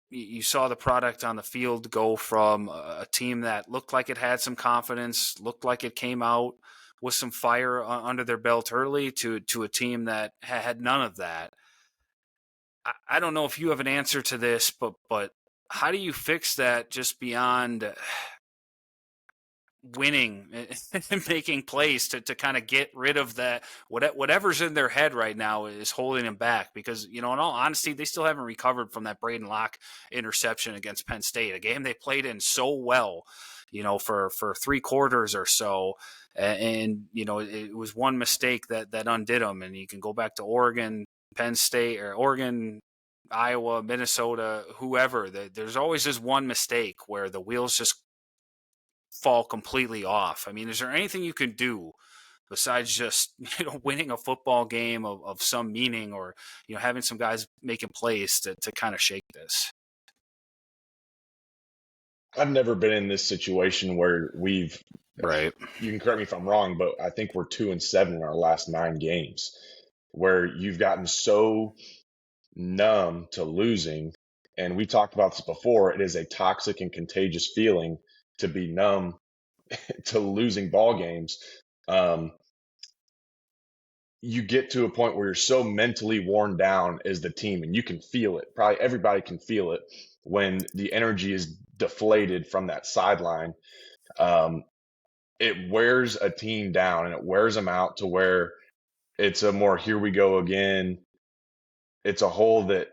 you saw the product on the field go from a team that looked like it had some confidence, looked like it came out with some fire under their belt early, to a team that had none of that. I don't know if you have an answer to this, but how do you fix that just beyond winning and making plays to kind of get rid of that? Whatever's in their head right now is holding them back, because, in all honesty, they still haven't recovered from that Braden Locke interception against Penn State, a game they played in so well, for 3 quarters or so. And it was one mistake that undid them. And you can go back to Oregon, Penn State, or Oregon, Iowa, Minnesota, whoever. There's always this one mistake where the wheels just fall completely off. I mean, is there anything you can do besides just winning a football game of some meaning, or having some guys making plays to kind of shake this? I've never been in this situation where Right. you can correct me if I'm wrong, but I think we're 2-7 in our last 9 games, where you've gotten so numb to losing. And we talked about this before. It is a toxic and contagious feeling to be numb to losing ball games. You get to a point where you're so mentally worn down as the team, and you can feel it. Probably everybody can feel it when the energy is deflated from that sideline. It wears a team down, and it wears them out to where it's a more here we go again. It's a hole that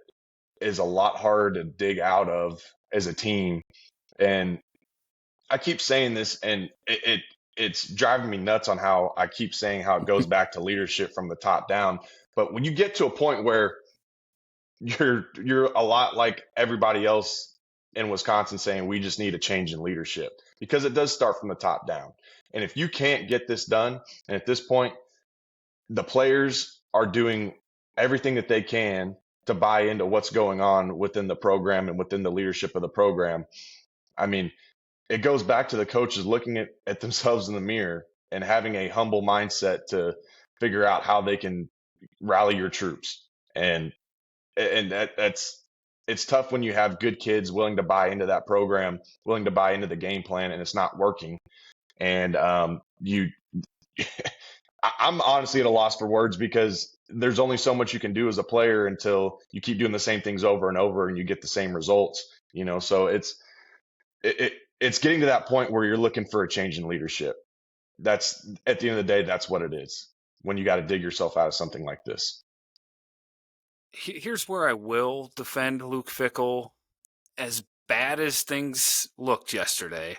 is a lot harder to dig out of as a team. And I keep saying this, and it's driving me nuts on how I keep saying how it goes back to leadership from the top down. But when you get to a point where you're a lot like everybody else in Wisconsin saying we just need a change in leadership, because it does start from the top down. And if you can't get this done, and at this point the players are doing everything that they can to buy into what's going on within the program and within the leadership of the program, I mean, it goes back to the coaches looking at themselves in the mirror and having a humble mindset to figure out how they can rally your troops. And that's it's tough when you have good kids willing to buy into that program, willing to buy into the game plan, and it's not working. And I'm honestly at a loss for words, because there's only so much you can do as a player until you keep doing the same things over and over and you get the same results. So it's getting to that point where you're looking for a change in leadership. That's, at the end of the day, that's what it is when you got to dig yourself out of something like this. Here's where I will defend Luke Fickell. As bad as things looked yesterday,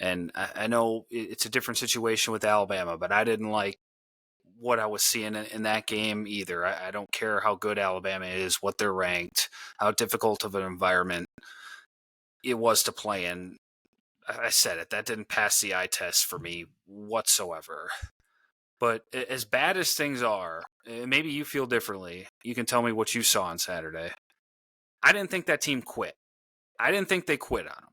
and I know it's a different situation with Alabama, but I didn't like what I was seeing in that game either. I don't care how good Alabama is, what they're ranked, how difficult of an environment it was to play in. I said it, that didn't pass the eye test for me whatsoever. But as bad as things are, maybe you feel differently. You can tell me what you saw on Saturday. I didn't think that team quit. I didn't think they quit on them.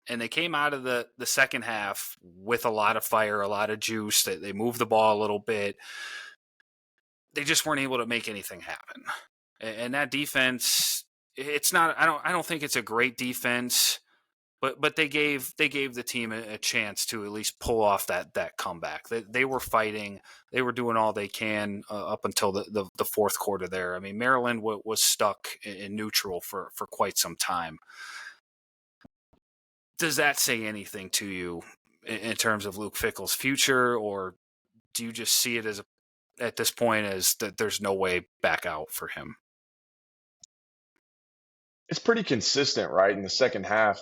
And they came out of the second half with a lot of fire, a lot of juice. They moved the ball a little bit. They just weren't able to make anything happen. And that defense, it's not. I don't think it's a great defense, but they gave the team a chance to at least pull off that comeback. They were fighting. They were doing all they can up until the fourth quarter there. I mean, Maryland was stuck in neutral for quite some time. Does that say anything to you in terms of Luke Fickell's future, or do you just see it as at this point as that there's no way back out for him? It's pretty consistent, right? In the second half,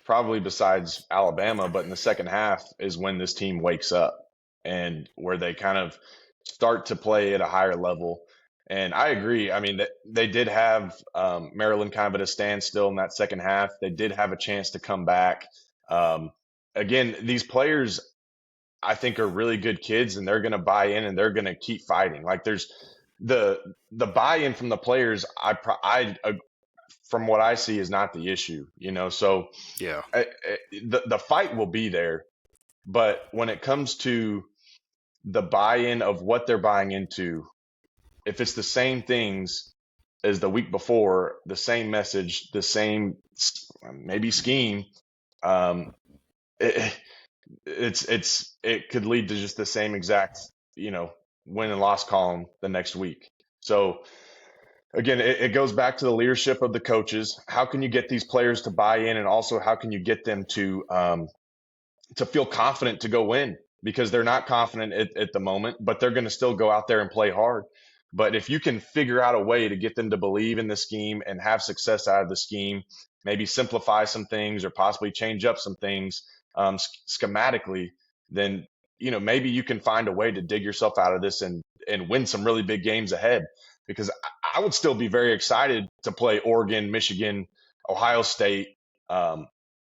probably besides Alabama, but in the second half is when this team wakes up and where they kind of start to play at a higher level. And I agree. I mean, they did have Maryland kind of at a standstill in that second half. They did have a chance to come back. Again, these players, I think, are really good kids, and they're going to buy in and they're going to keep fighting. Like, there's the buy-in from the players. From what I see, is not the issue. So Yeah. the fight will be there, but when it comes to the buy-in of what they're buying into, if it's the same things, as the week before, the same message, the same maybe scheme. Um, it, it could lead to just the same exact, win and loss column the next week. So again, it goes back to the leadership of the coaches. How can you get these players to buy in, and also how can you get them to feel confident to go win, because they're not confident at the moment, but they're going to still go out there and play hard. But if you can figure out a way to get them to believe in the scheme and have success out of the scheme, maybe simplify some things or possibly change up some things schematically, then maybe you can find a way to dig yourself out of this and win some really big games ahead. Because I would still be very excited to play Oregon, Michigan, Ohio State,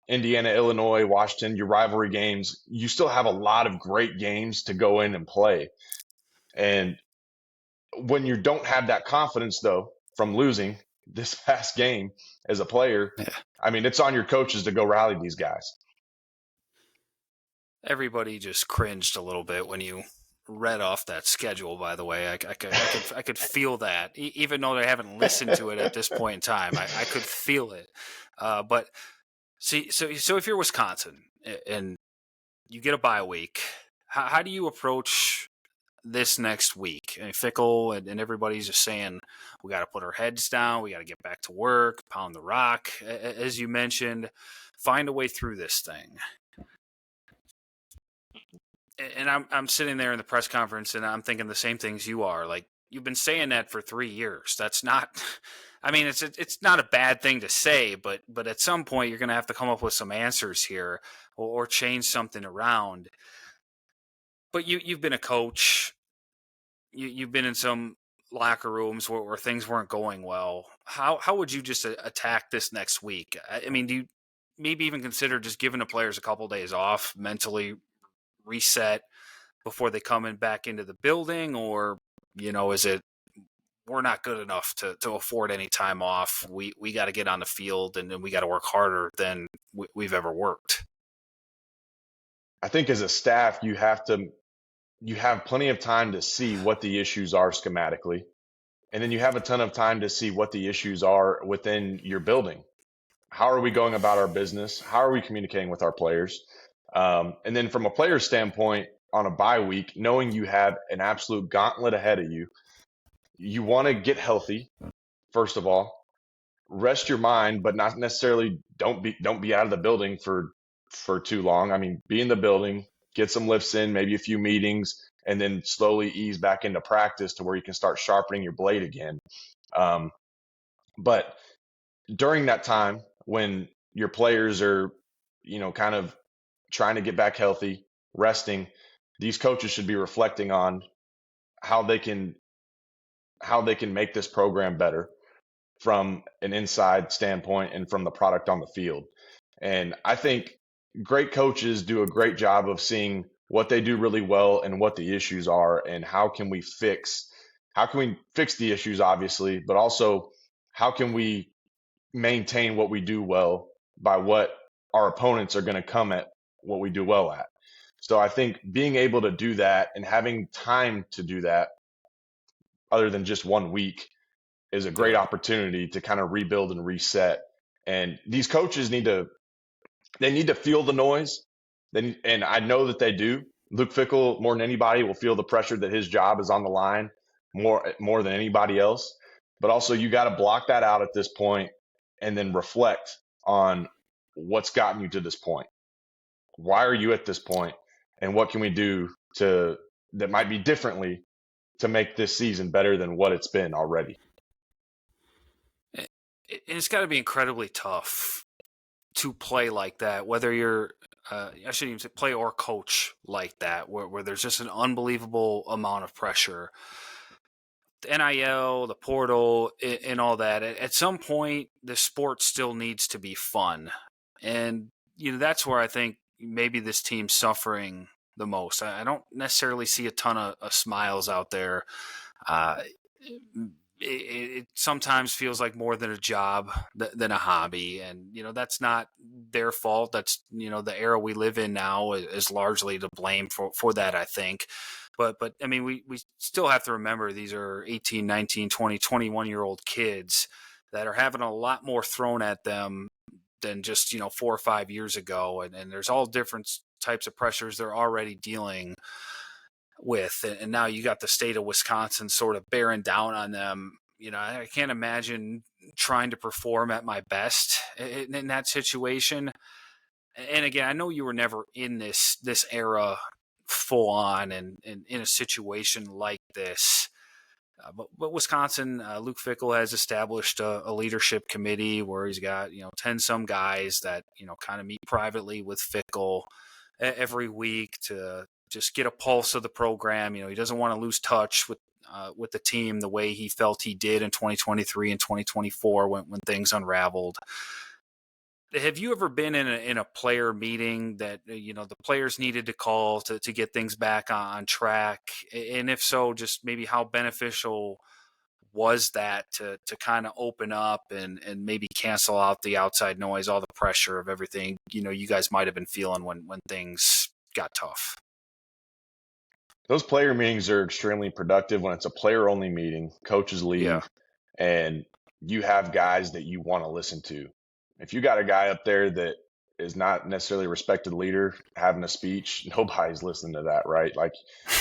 Indiana, Illinois, Washington, your rivalry games. You still have a lot of great games to go in and play. And when you don't have that confidence, though, from losing this past game as a player, Yeah. I mean, it's on your coaches to go rally these guys. Everybody just cringed a little bit when you read off that schedule. By the way, I could feel that, even though I haven't listened to it at this point in time. I could feel it. But see, so if you're Wisconsin and you get a bye week, how do you approach this next week? I mean, Fickell and everybody's just saying we got to put our heads down, we got to get back to work, pound the rock, as you mentioned, find a way through this thing. And I'm sitting there in the press conference and I'm thinking the same things you are. Like, you've been saying that for 3 years. That's not, I mean, it's not a bad thing to say, but at some point you're going to have to come up with some answers here or change something around. But you've been a coach. You've been in some locker rooms where things weren't going well. How would you just attack this next week? I mean, do you maybe even consider just giving the players a couple of days off, mentally reset before they come in back into the building? Or, is it we're not good enough to afford any time off? We got to get on the field and then we got to work harder than we've ever worked. I think as a staff, you have plenty of time to see what the issues are schematically. And then you have a ton of time to see what the issues are within your building. How are we going about our business? How are we communicating with our players? And then from a player standpoint, on a bye week, knowing you have an absolute gauntlet ahead of you, you want to get healthy, first of all. Rest your mind, but not necessarily don't be out of the building for too long. I mean, be in the building, get some lifts in, maybe a few meetings, and then slowly ease back into practice to where you can start sharpening your blade again. But during that time when your players are, kind of trying to get back healthy, resting, these coaches should be reflecting on how they can make this program better from an inside standpoint and from the product on the field. And I think great coaches do a great job of seeing what they do really well and what the issues are, and how can we fix the issues, obviously, but also how can we maintain what we do well by what our opponents are going to come at what we do well at. So I think being able to do that and having time to do that other than just 1 week is a great opportunity to kind of rebuild and reset. And these coaches need to feel the noise. And I know that they do. Luke Fickell, more than anybody, will feel the pressure that his job is on the line more than anybody else. But also, you got to block that out at this point and then reflect on what's gotten you to this point. Why are you at this point? And what can we do that might be differently to make this season better than what it's been already? It's got to be incredibly tough to play like that, whether you're, I shouldn't even say play or coach like that, where there's just an unbelievable amount of pressure. The NIL, the portal, and all that. At some point, the sport still needs to be fun. And, that's where I think maybe this team's suffering the most. I don't necessarily see a ton of smiles out there. It sometimes feels like more than a job than a hobby. And, that's not their fault. That's, the era we live in now is largely to blame for that, I think. But I mean, we still have to remember these are 18, 19, 20, 21-year-old kids that are having a lot more thrown at them than just, 4 or 5 years ago. And there's all different types of pressures they're already dealing with. And now you got the state of Wisconsin sort of bearing down on them. I can't imagine trying to perform at my best in that situation. And again, I know you were never in this era full on and in a situation like this. But Wisconsin, Luke Fickell has established a leadership committee where he's got 10 some guys that kind of meet privately with Fickell every week to just get a pulse of the program. He doesn't want to lose touch with the team the way he felt he did in 2023 and 2024 when things unraveled. Have you ever been in a player meeting that the players needed to call to get things back on track? And if so, just maybe how beneficial was that to kind of open up and maybe cancel out the outside noise, all the pressure of everything you guys might have been feeling when things got tough? Those player meetings are extremely productive when it's a player only meeting, coaches Yeah. leave, and you have guys that you want to listen to. If you got a guy up there that is not necessarily a respected leader having a speech, nobody's listening to that, right? Like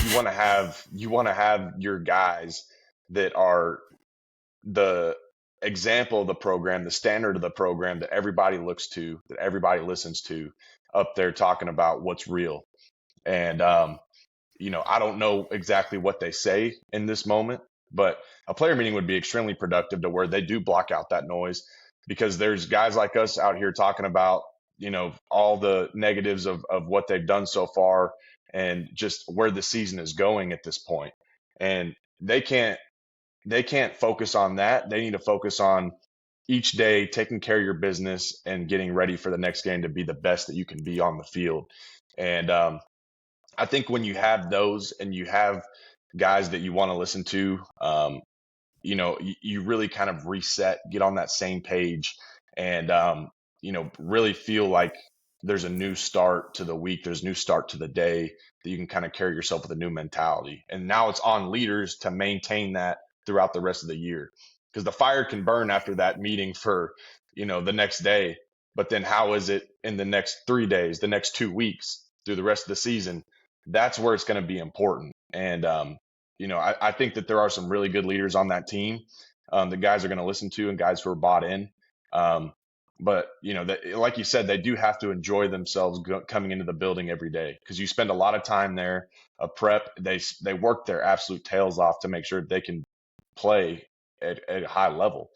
you want to have your guys that are the example of the program, the standard of the program that everybody looks to, that everybody listens to, up there talking about what's real. And I don't know exactly what they say in this moment, but a player meeting would be extremely productive to where they do block out that noise, because there's guys like us out here talking about, all the negatives of what they've done so far and just where the season is going at this point. And they can't focus on that. They need to focus on each day taking care of your business and getting ready for the next game to be the best that you can be on the field. And I think when you have those and you have guys that you want to listen to, you really kind of reset, get on that same page, and really feel like there's a new start to the week, there's a new start to the day, that you can kind of carry yourself with a new mentality. And now it's on leaders to maintain that throughout the rest of the year, because the fire can burn after that meeting for the next day, but then how is it in the next 3 days, the next 2 weeks, through the rest of the season? That's where it's going to be important. And I think that there are some really good leaders on that team, that guys are going to listen to, and guys who are bought in. But like you said, they do have to enjoy themselves coming into the building every day, because you spend a lot of time there. A prep, they work their absolute tails off to make sure they can play at a high level.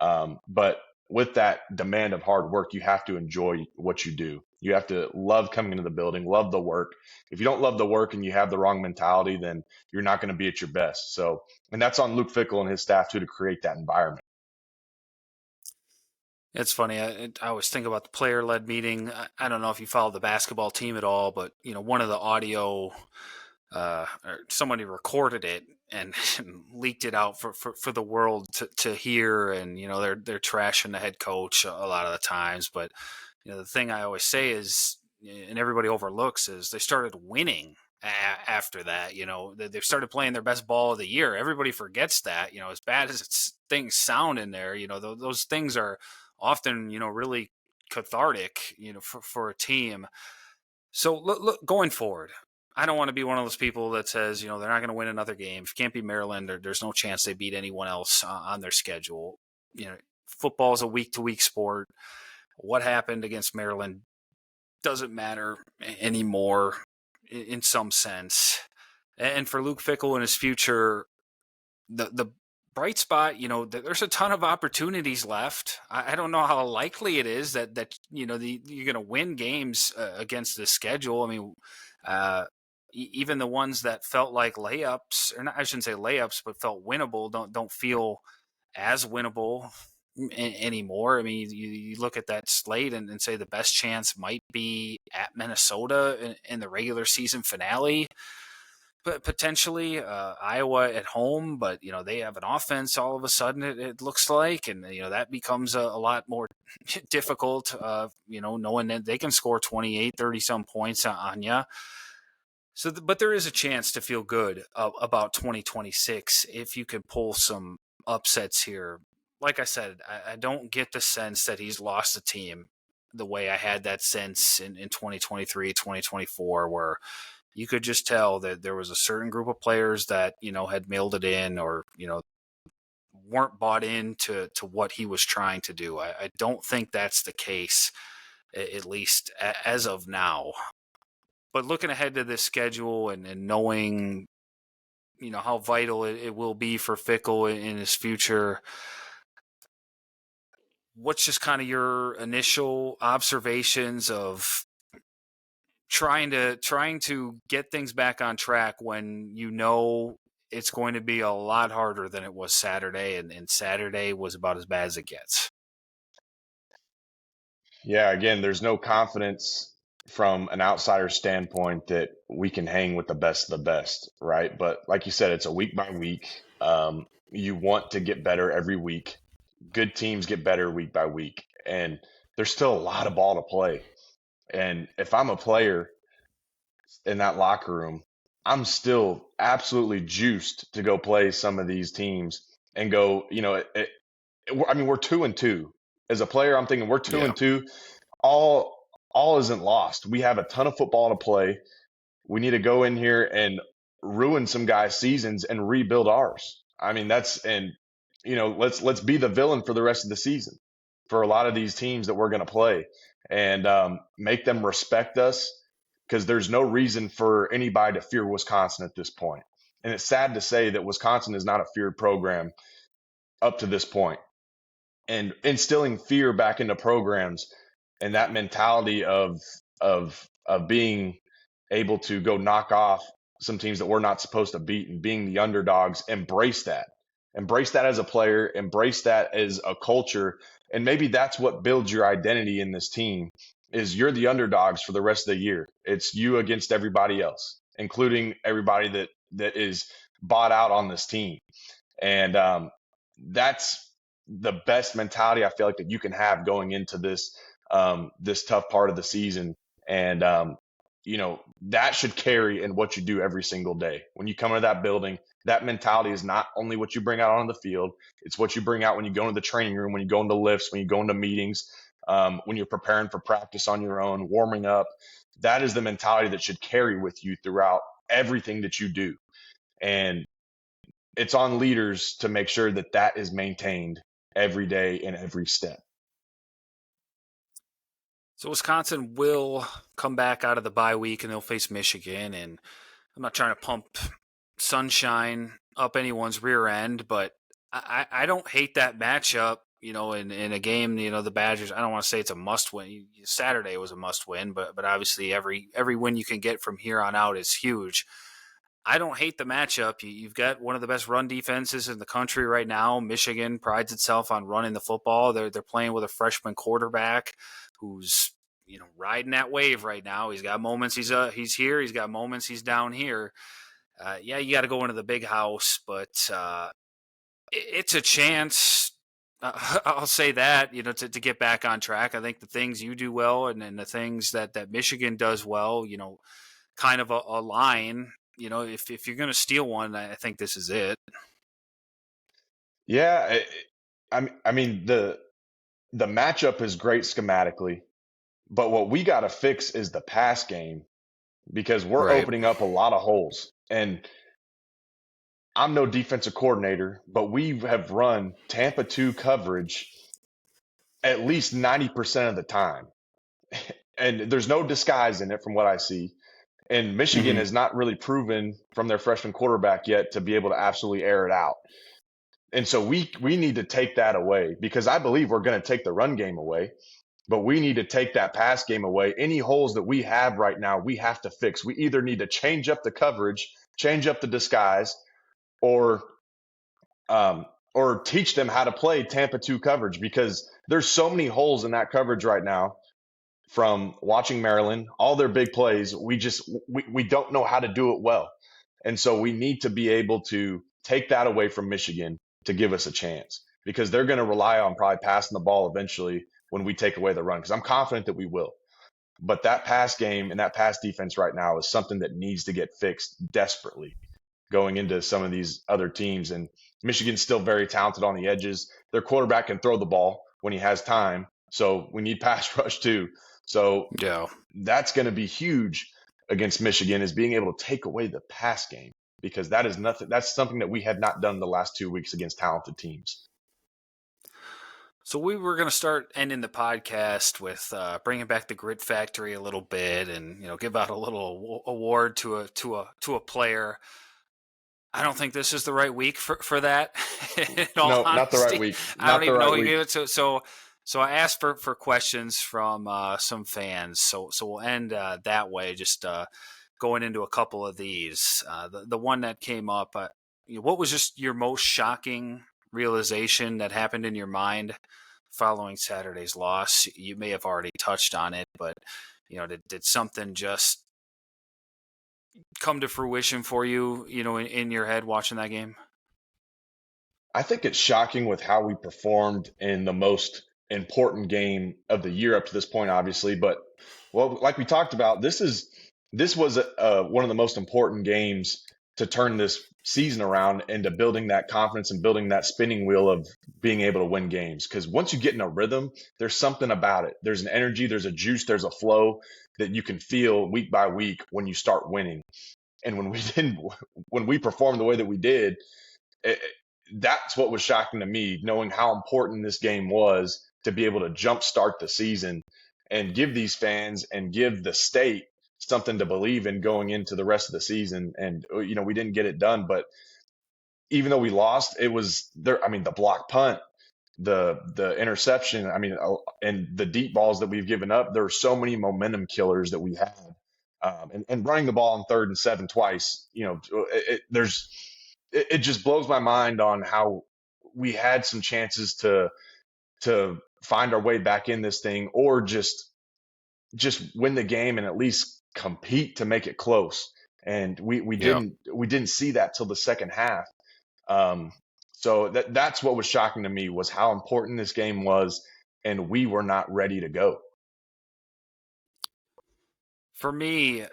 But with that demand of hard work, you have to enjoy what you do. You have to love coming into the building, love the work. If you don't love the work and you have the wrong mentality, then you're not going to be at your best. So, and that's on Luke Fickell and his staff too, to create that environment. It's funny. I always think about the player-led meeting. I don't know if you follow the basketball team at all, but one of the audio, or somebody recorded it and leaked it out for the world to hear, and they're trashing the head coach a lot of the times. But the thing I always say is, and everybody overlooks, is they started winning after that. They started playing their best ball of the year. Everybody forgets that. As bad as things sound in there, those things are often really cathartic for a team. So look going forward, I don't want to be one of those people that says they're not going to win another game. If it can't be Maryland, there's no chance they beat anyone else on their schedule. Football is a week to week sport. What happened against Maryland doesn't matter anymore in some sense. And for Luke Fickell and his future, the bright spot, there's a ton of opportunities left. I don't know how likely it is that you're going to win games against this schedule. I mean, even the ones that felt like layups, or not, I shouldn't say layups, but felt winnable, don't feel as winnable anymore. I mean, you look at that slate and say the best chance might be at Minnesota in the regular season finale. But potentially Iowa at home, but they have an offense all of a sudden, it looks like, and that becomes a lot more difficult, knowing that they can score 28, 30 some points on you. But there is a chance to feel good about 2026 if you can pull some upsets here. Like I said, I don't get the sense that he's lost the team the way I had that sense in 2023, 2024, where you could just tell that there was a certain group of players that, had mailed it in or, weren't bought into to what he was trying to do. I don't think that's the case, at least as of now. But looking ahead to this schedule and knowing, how vital it will be for Fickell in his future, what's just kind of your initial observations of trying to get things back on track when it's going to be a lot harder than it was Saturday, and Saturday was about as bad as it gets. Yeah, again, there's no confidence from an outsider standpoint that we can hang with the best of the best, right? But like you said, it's a week by week. You want to get better every week. Good teams get better week by week, and there's still a lot of ball to play. And if I'm a player in that locker room, I'm still absolutely juiced to go play some of these teams and go, I mean, we're 2-2. As a player, I'm thinking we're two Yeah. and two. All all isn't lost. We have a ton of football to play. We need to go in here and ruin some guys' seasons and rebuild ours. I mean, let's be the villain for the rest of the season for a lot of these teams that we're going to play, and make them respect us, because there's no reason for anybody to fear Wisconsin at this point. And it's sad to say that Wisconsin is not a feared program up to this point. And instilling fear back into programs and that mentality of being able to go knock off some teams that we're not supposed to beat and being the underdogs, embrace that as a player, embrace that as a culture. And maybe that's what builds your identity in this team, is you're the underdogs for the rest of the year. It's you against everybody else, including everybody that is bought out on this team. And that's the best mentality I feel like that you can have going into this tough part of the season. And that should carry in what you do every single day. When you come into that building, that mentality is not only what you bring out on the field, it's what you bring out when you go into the training room, when you go into lifts, when you go into meetings, when you're preparing for practice on your own, warming up. That is the mentality that should carry with you throughout everything that you do. And it's on leaders to make sure that that is maintained every day and every step. So Wisconsin will come back out of the bye week and they'll face Michigan. And I'm not trying to pump sunshine up anyone's rear end, but I don't hate that matchup. In a game, the Badgers, I don't want to say it's a must win. Saturday was a must win, but obviously every win you can get from here on out is huge. I don't hate the matchup. You've got one of the best run defenses in the country right now. Michigan prides itself on running the football. They're playing with a freshman quarterback who's riding that wave right now. He's got moments he's here. He's got moments he's down here. You got to go into the big house, but it's a chance. I'll say that to get back on track. I think the things you do well and the things that Michigan does well, kind of a line. If you're going to steal one, I think this is it. Yeah, I mean the matchup is great schematically, but what we got to fix is the pass game, because we're Right. opening up a lot of holes. And I'm no defensive coordinator, but we have run Tampa 2 coverage at least 90% of the time. And there's no disguise in it from what I see. And Michigan Mm-hmm. has not really proven from their freshman quarterback yet to be able to absolutely air it out. And so we need to take that away, because I believe we're going to take the run game away, but we need to take that pass game away. Any holes that we have right now, we have to fix. We either need to change up the coverage, change up the disguise, or teach them how to play Tampa 2 coverage, because there's so many holes in that coverage right now from watching Maryland, all their big plays. We don't know how to do it well. And so we need to be able to take that away from Michigan to give us a chance, because they're going to rely on probably passing the ball eventually when we take away the run, because I'm confident that we will. But that pass game and that pass defense right now is something that needs to get fixed desperately going into some of these other teams. And Michigan's still very talented on the edges. Their quarterback can throw the ball when he has time. So we need pass rush too. So Yeah. that's going to be huge against Michigan, is being able to take away the pass game, because that is nothing. That's something that we have not done the last 2 weeks against talented teams. So we were going to start ending the podcast with bringing back the Grit Factory a little bit, and give out a little award to a player. I don't think this is the right week for that. In all No, not the right honesty, week. I don't Not the even know right who week. gave it to. So I asked for questions from some fans. So we'll end that way. Just going into a couple of these. The one that came up. What was just your most shocking realization that happened in your mind following Saturday's loss? You may have already touched on it, but did something just come to fruition for you, in your head watching that game? I think it's shocking with how we performed in the most important game of the year up to this point, obviously. But well, like we talked about, this was one of the most important games to turn this season around into building that confidence and building that spinning wheel of being able to win games. Because once you get in a rhythm, there's something about it. There's an energy, there's a juice, there's a flow that you can feel week by week when you start winning. And when we performed the way that we did, it, that's what was shocking to me, knowing how important this game was to be able to jumpstart the season and give these fans and give the state something to believe in going into the rest of the season. And we didn't get it done, but even though we lost, it was there. I mean, the block punt, the interception, and the deep balls that we've given up. There are so many momentum killers that we had, and running the ball on 3rd and 7 twice. It just blows my mind on how we had some chances to find our way back in this thing, or just win the game and at least compete to make it close. And we Yeah. didn't see that till the second half. Um, so that's what was shocking to me, was how important this game was, and we were not ready to go. For me,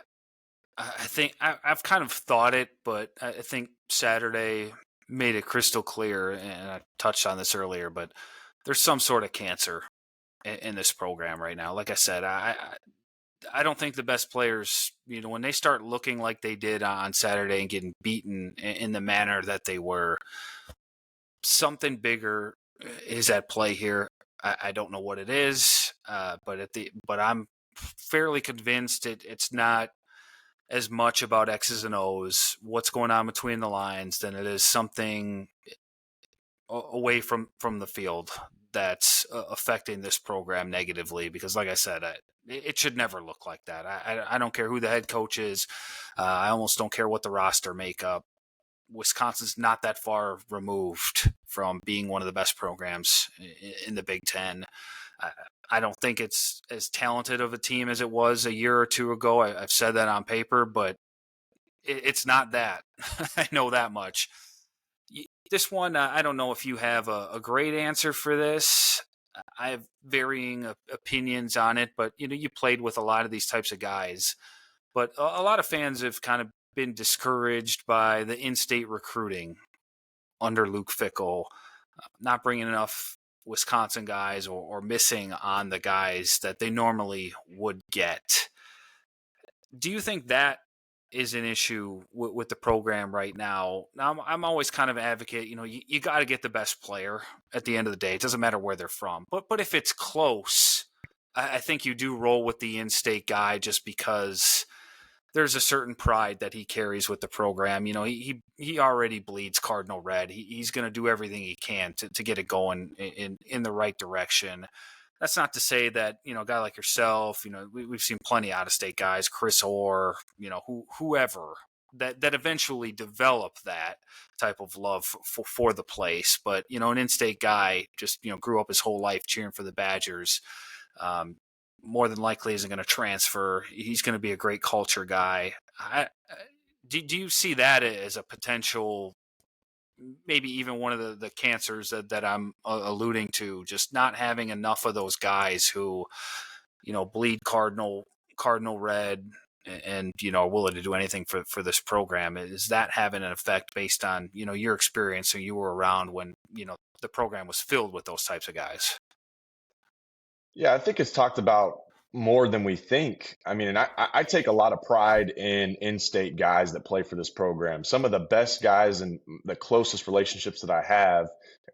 I think I've kind of thought it, but I think Saturday made it crystal clear, and I touched on this earlier, but there's some sort of cancer in this program right now. Like I said, I don't think the best players, when they start looking like they did on Saturday and getting beaten in the manner that they were, something bigger is at play here. I don't know what it is, but I'm fairly convinced it's not as much about X's and O's, what's going on between the lines, than it is something away from the field that's affecting this program negatively. Because, like I said, it should never look like that. I don't care who the head coach is. I almost don't care what the roster makeup. Wisconsin's not that far removed from being one of the best programs in the Big Ten. I don't think it's as talented of a team as it was a year or two ago. I've said that on paper, but it's not that. I know that much. This one, I don't know if you have a great answer for this. I have varying opinions on it, but you played with a lot of these types of guys. But a lot of fans have kind of been discouraged by the in-state recruiting under Luke Fickell, not bringing enough Wisconsin guys, or missing on the guys that they normally would get. Do you think that is an issue with the program right now? Now, I'm always kind of advocate, you got to get the best player at the end of the day. It doesn't matter where they're from. But if it's close, I think you do roll with the in-state guy, just because there's a certain pride that he carries with the program. He already bleeds Cardinal red. He's going to do everything he can to get it going in the right direction. That's not to say that, a guy like yourself, we've seen plenty out of state guys, Chris Orr, whoever that eventually develop that type of love for the place. But, an in-state guy just, grew up his whole life cheering for the Badgers. More than likely isn't going to transfer. He's going to be a great culture guy. Do you see that as a potential, maybe even one of the cancers that I'm alluding to, just not having enough of those guys who, bleed Cardinal cardinal red and are willing to do anything for this program. Is that having an effect based on your experience? So you were around when the program was filled with those types of guys. Yeah, I think it's talked about more than we think. I mean, and I take a lot of pride in in-state guys that play for this program. Some of the best guys and the closest relationships that I have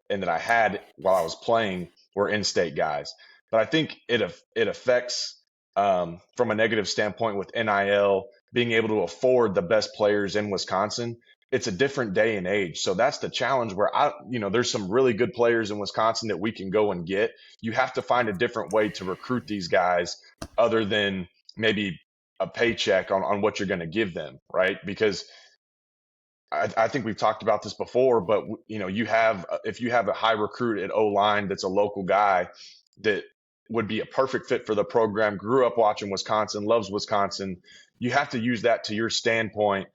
and that I had while I was playing were in-state guys. But I think it affects from a negative standpoint with NIL being able to afford the best players in Wisconsin. It's a different day and age. So that's the challenge where there's some really good players in Wisconsin that we can go and get. You have to find a different way to recruit these guys other than maybe a paycheck on what you're going to give them, right? Because I think we've talked about this before, but if you have a high recruit at O line that's a local guy that would be a perfect fit for the program, grew up watching Wisconsin, loves Wisconsin, you have to use that to your standpoint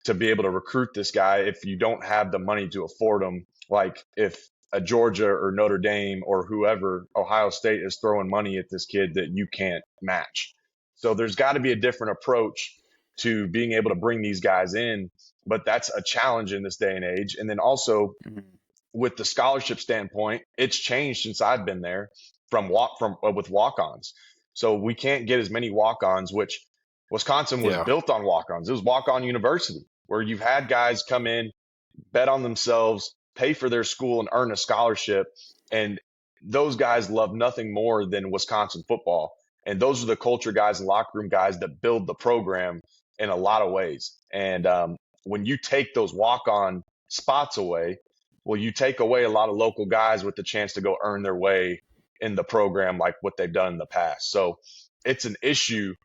to be able to recruit this guy if you don't have the money to afford him. Like if a Georgia or Notre Dame or whoever, Ohio State is throwing money at this kid that you can't match. So there's got to be a different approach to being able to bring these guys in, but that's a challenge in this day and age. And then also Mhm. with the scholarship standpoint, it's changed since I've been there with walk-ons. So we can't get as many walk-ons, which Wisconsin was Yeah. built on walk-ons. It was walk-on university where you've had guys come in, bet on themselves, pay for their school, and earn a scholarship. And those guys love nothing more than Wisconsin football. And those are the culture guys and locker room guys that build the program in a lot of ways. And when you take those walk-on spots away, well, you take away a lot of local guys with the chance to go earn their way in the program like what they've done in the past. So it's an issue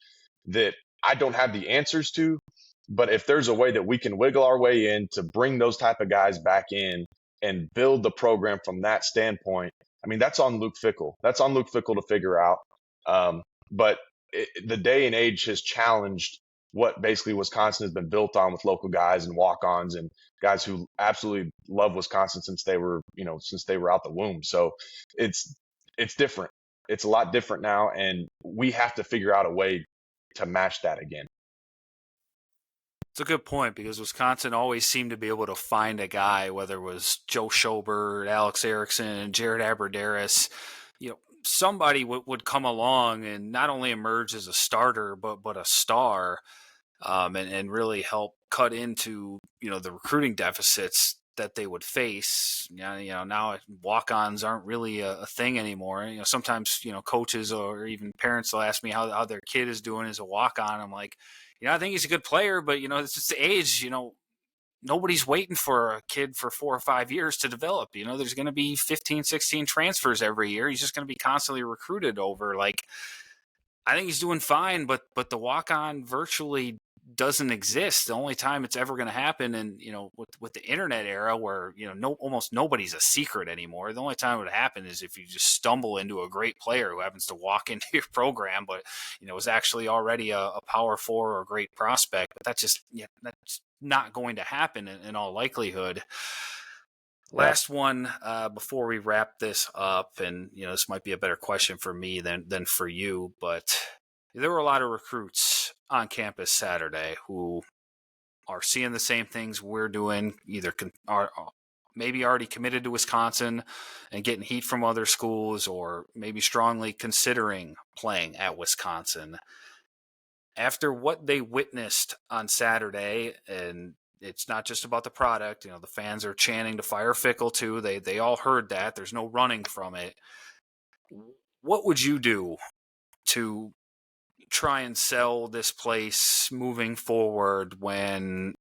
that I don't have the answers to, but if there's a way that we can wiggle our way in to bring those type of guys back in and build the program from that standpoint, I mean, that's on Luke Fickell. That's on Luke Fickell to figure out. But the day and age has challenged what basically Wisconsin has been built on with local guys and walk-ons and guys who absolutely love Wisconsin since they were out the womb. So it's different. It's a lot different now, and we have to figure out a way to match that again. It's a good point because Wisconsin always seemed to be able to find a guy, whether it was Joe Schobert, Alex Erickson, Jared Aberderis, somebody would come along and not only emerge as a starter, but a star, and really help cut into, the recruiting deficits that they would face. Now walk-ons aren't really a thing anymore. Sometimes, coaches or even parents will ask me how their kid is doing as a walk-on. I'm like, I think he's a good player, but it's just the age. Nobody's waiting for a kid for 4 or 5 years to develop. There's going to be 15, 16 transfers every year. He's just going to be constantly recruited over. Like, I think he's doing fine, but the walk-on virtually doesn't exist. The only time it's ever going to happen, and with the internet era, where almost nobody's a secret anymore. The only time it would happen is if you just stumble into a great player who happens to walk into your program, but is actually already a power four or a great prospect. But that's not going to happen in all likelihood. Yeah. Last one before we wrap this up, and this might be a better question for me than for you, but there were a lot of recruits on campus Saturday who are seeing the same things we're doing, either are maybe already committed to Wisconsin and getting heat from other schools, or maybe strongly considering playing at Wisconsin. After what they witnessed on Saturday, and it's not just about the product, the fans are chanting to fire Fickell too. They all heard that. There's no running from it. What would you do to try and sell this place moving forward when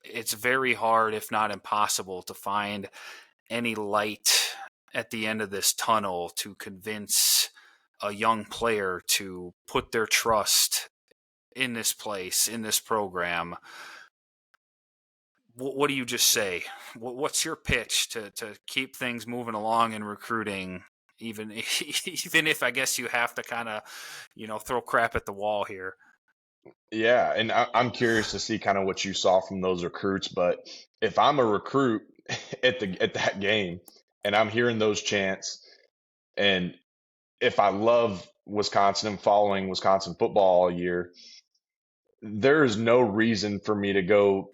it's very hard, if not impossible, to find any light at the end of this tunnel to convince a young player to put their trust in this place, in this program? What do you just say? What's your pitch to keep things moving along in recruiting, even if I guess you have to kind of, throw crap at the wall here? Yeah, and I'm curious to see kind of what you saw from those recruits. But if I'm a recruit at that game and I'm hearing those chants, and if I love Wisconsin and following Wisconsin football all year, there is no reason for me to go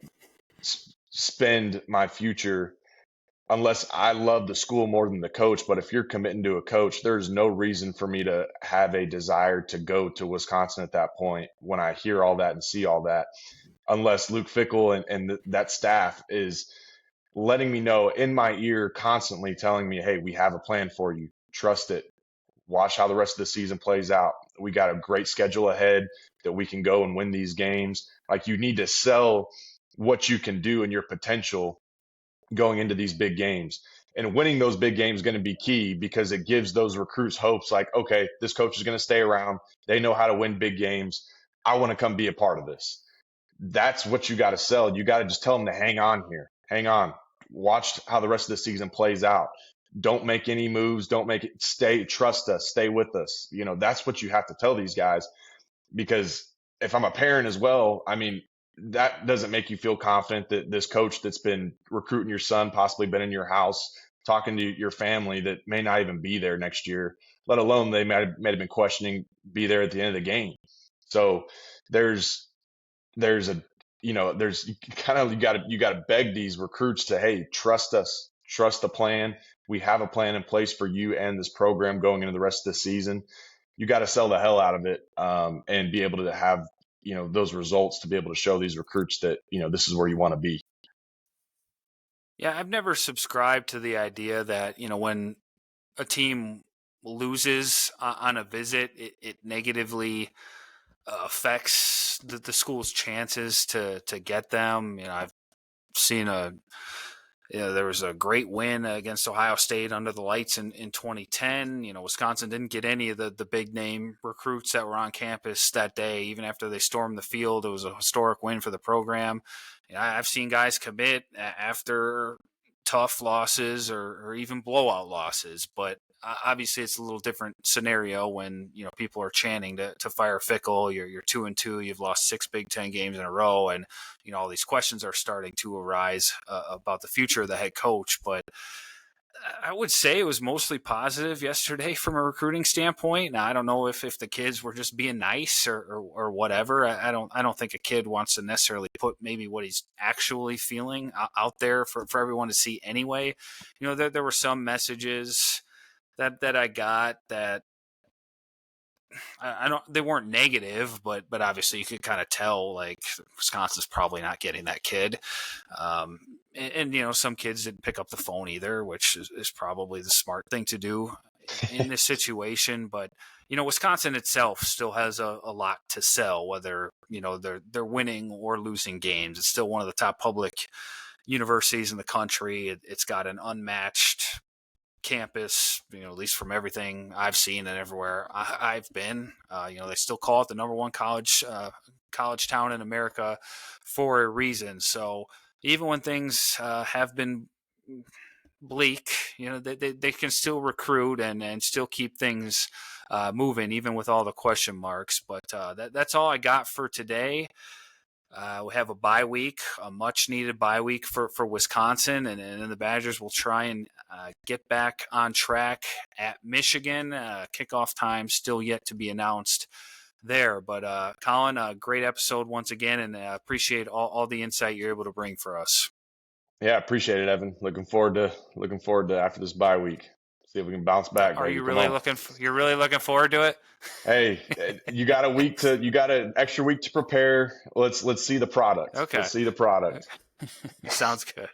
spend my future unless I love the school more than the coach. But if you're committing to a coach, there's no reason for me to have a desire to go to Wisconsin at that point when I hear all that and see all that, unless Luke Fickell and that staff is letting me know in my ear constantly telling me, hey, we have a plan for you. Trust it. Watch how the rest of the season plays out. We got a great schedule ahead that we can go and win these games. Like, you need to sell what you can do and your potential going into these big games. And winning those big games is going to be key because it gives those recruits hopes like, okay, this coach is going to stay around. They know how to win big games. I want to come be a part of this. That's what you got to sell. You got to just tell them to hang on here. Hang on. Watch how the rest of the season plays out. Don't make any moves. Don't make it. Stay. Trust us. Stay with us. That's what you have to tell these guys, because if I'm a parent as well, I mean, that doesn't make you feel confident that this coach that's been recruiting your son, possibly been in your house, talking to your family that may not even be there next year, let alone they might have been questioning be there at the end of the game. So there's a there's kind of you got to beg these recruits to, hey, trust us, trust the plan. We have a plan in place for you and this program going into the rest of the season. You got to sell the hell out of it, and be able to have those results to be able to show these recruits that this is where you want to be. Yeah, I've never subscribed to the idea that, when a team loses on a visit, it negatively affects the school's chances to get them. I've seen there was a great win against Ohio State under the lights in 2010. Wisconsin didn't get any of the big name recruits that were on campus that day. Even after they stormed the field, it was a historic win for the program. I've seen guys commit after tough losses or even blowout losses, but obviously it's a little different scenario when people are chanting to fire Fickell. You're 2-2, you've lost 6 Big Ten games in a row, and all these questions are starting to arise about the future of the head coach. But I would say it was mostly positive yesterday from a recruiting standpoint. Now, I don't know if the kids were just being nice or whatever. I don't think a kid wants to necessarily put maybe what he's actually feeling out there for everyone to see anyway. There were some messages that I got that I don't. They weren't negative, but obviously you could kind of tell like Wisconsin's probably not getting that kid. And some kids didn't pick up the phone either, which is probably the smart thing to do in this situation. But Wisconsin itself still has a lot to sell, whether they're winning or losing games. It's still one of the top public universities in the country. It's got an unmatched campus, at least from everything I've seen and everywhere I've been. They still call it the number one college town in America for a reason. So even when things have been bleak, they can still recruit and still keep things moving, even with all the question marks. But that's all I got for today. We have a bye week, a much-needed bye week for Wisconsin, and the Badgers will try and get back on track at Michigan. Kickoff time still yet to be announced there. But Colin, a great episode once again, and appreciate all the insight you're able to bring for us. Yeah, appreciate it, Evan. Looking forward to after this bye week. See if we can bounce back, Are baby. you Come really on. looking? You're really looking forward to it? Hey, you got an extra week to prepare. Let's see the product. Okay, Let's see the product. sounds good.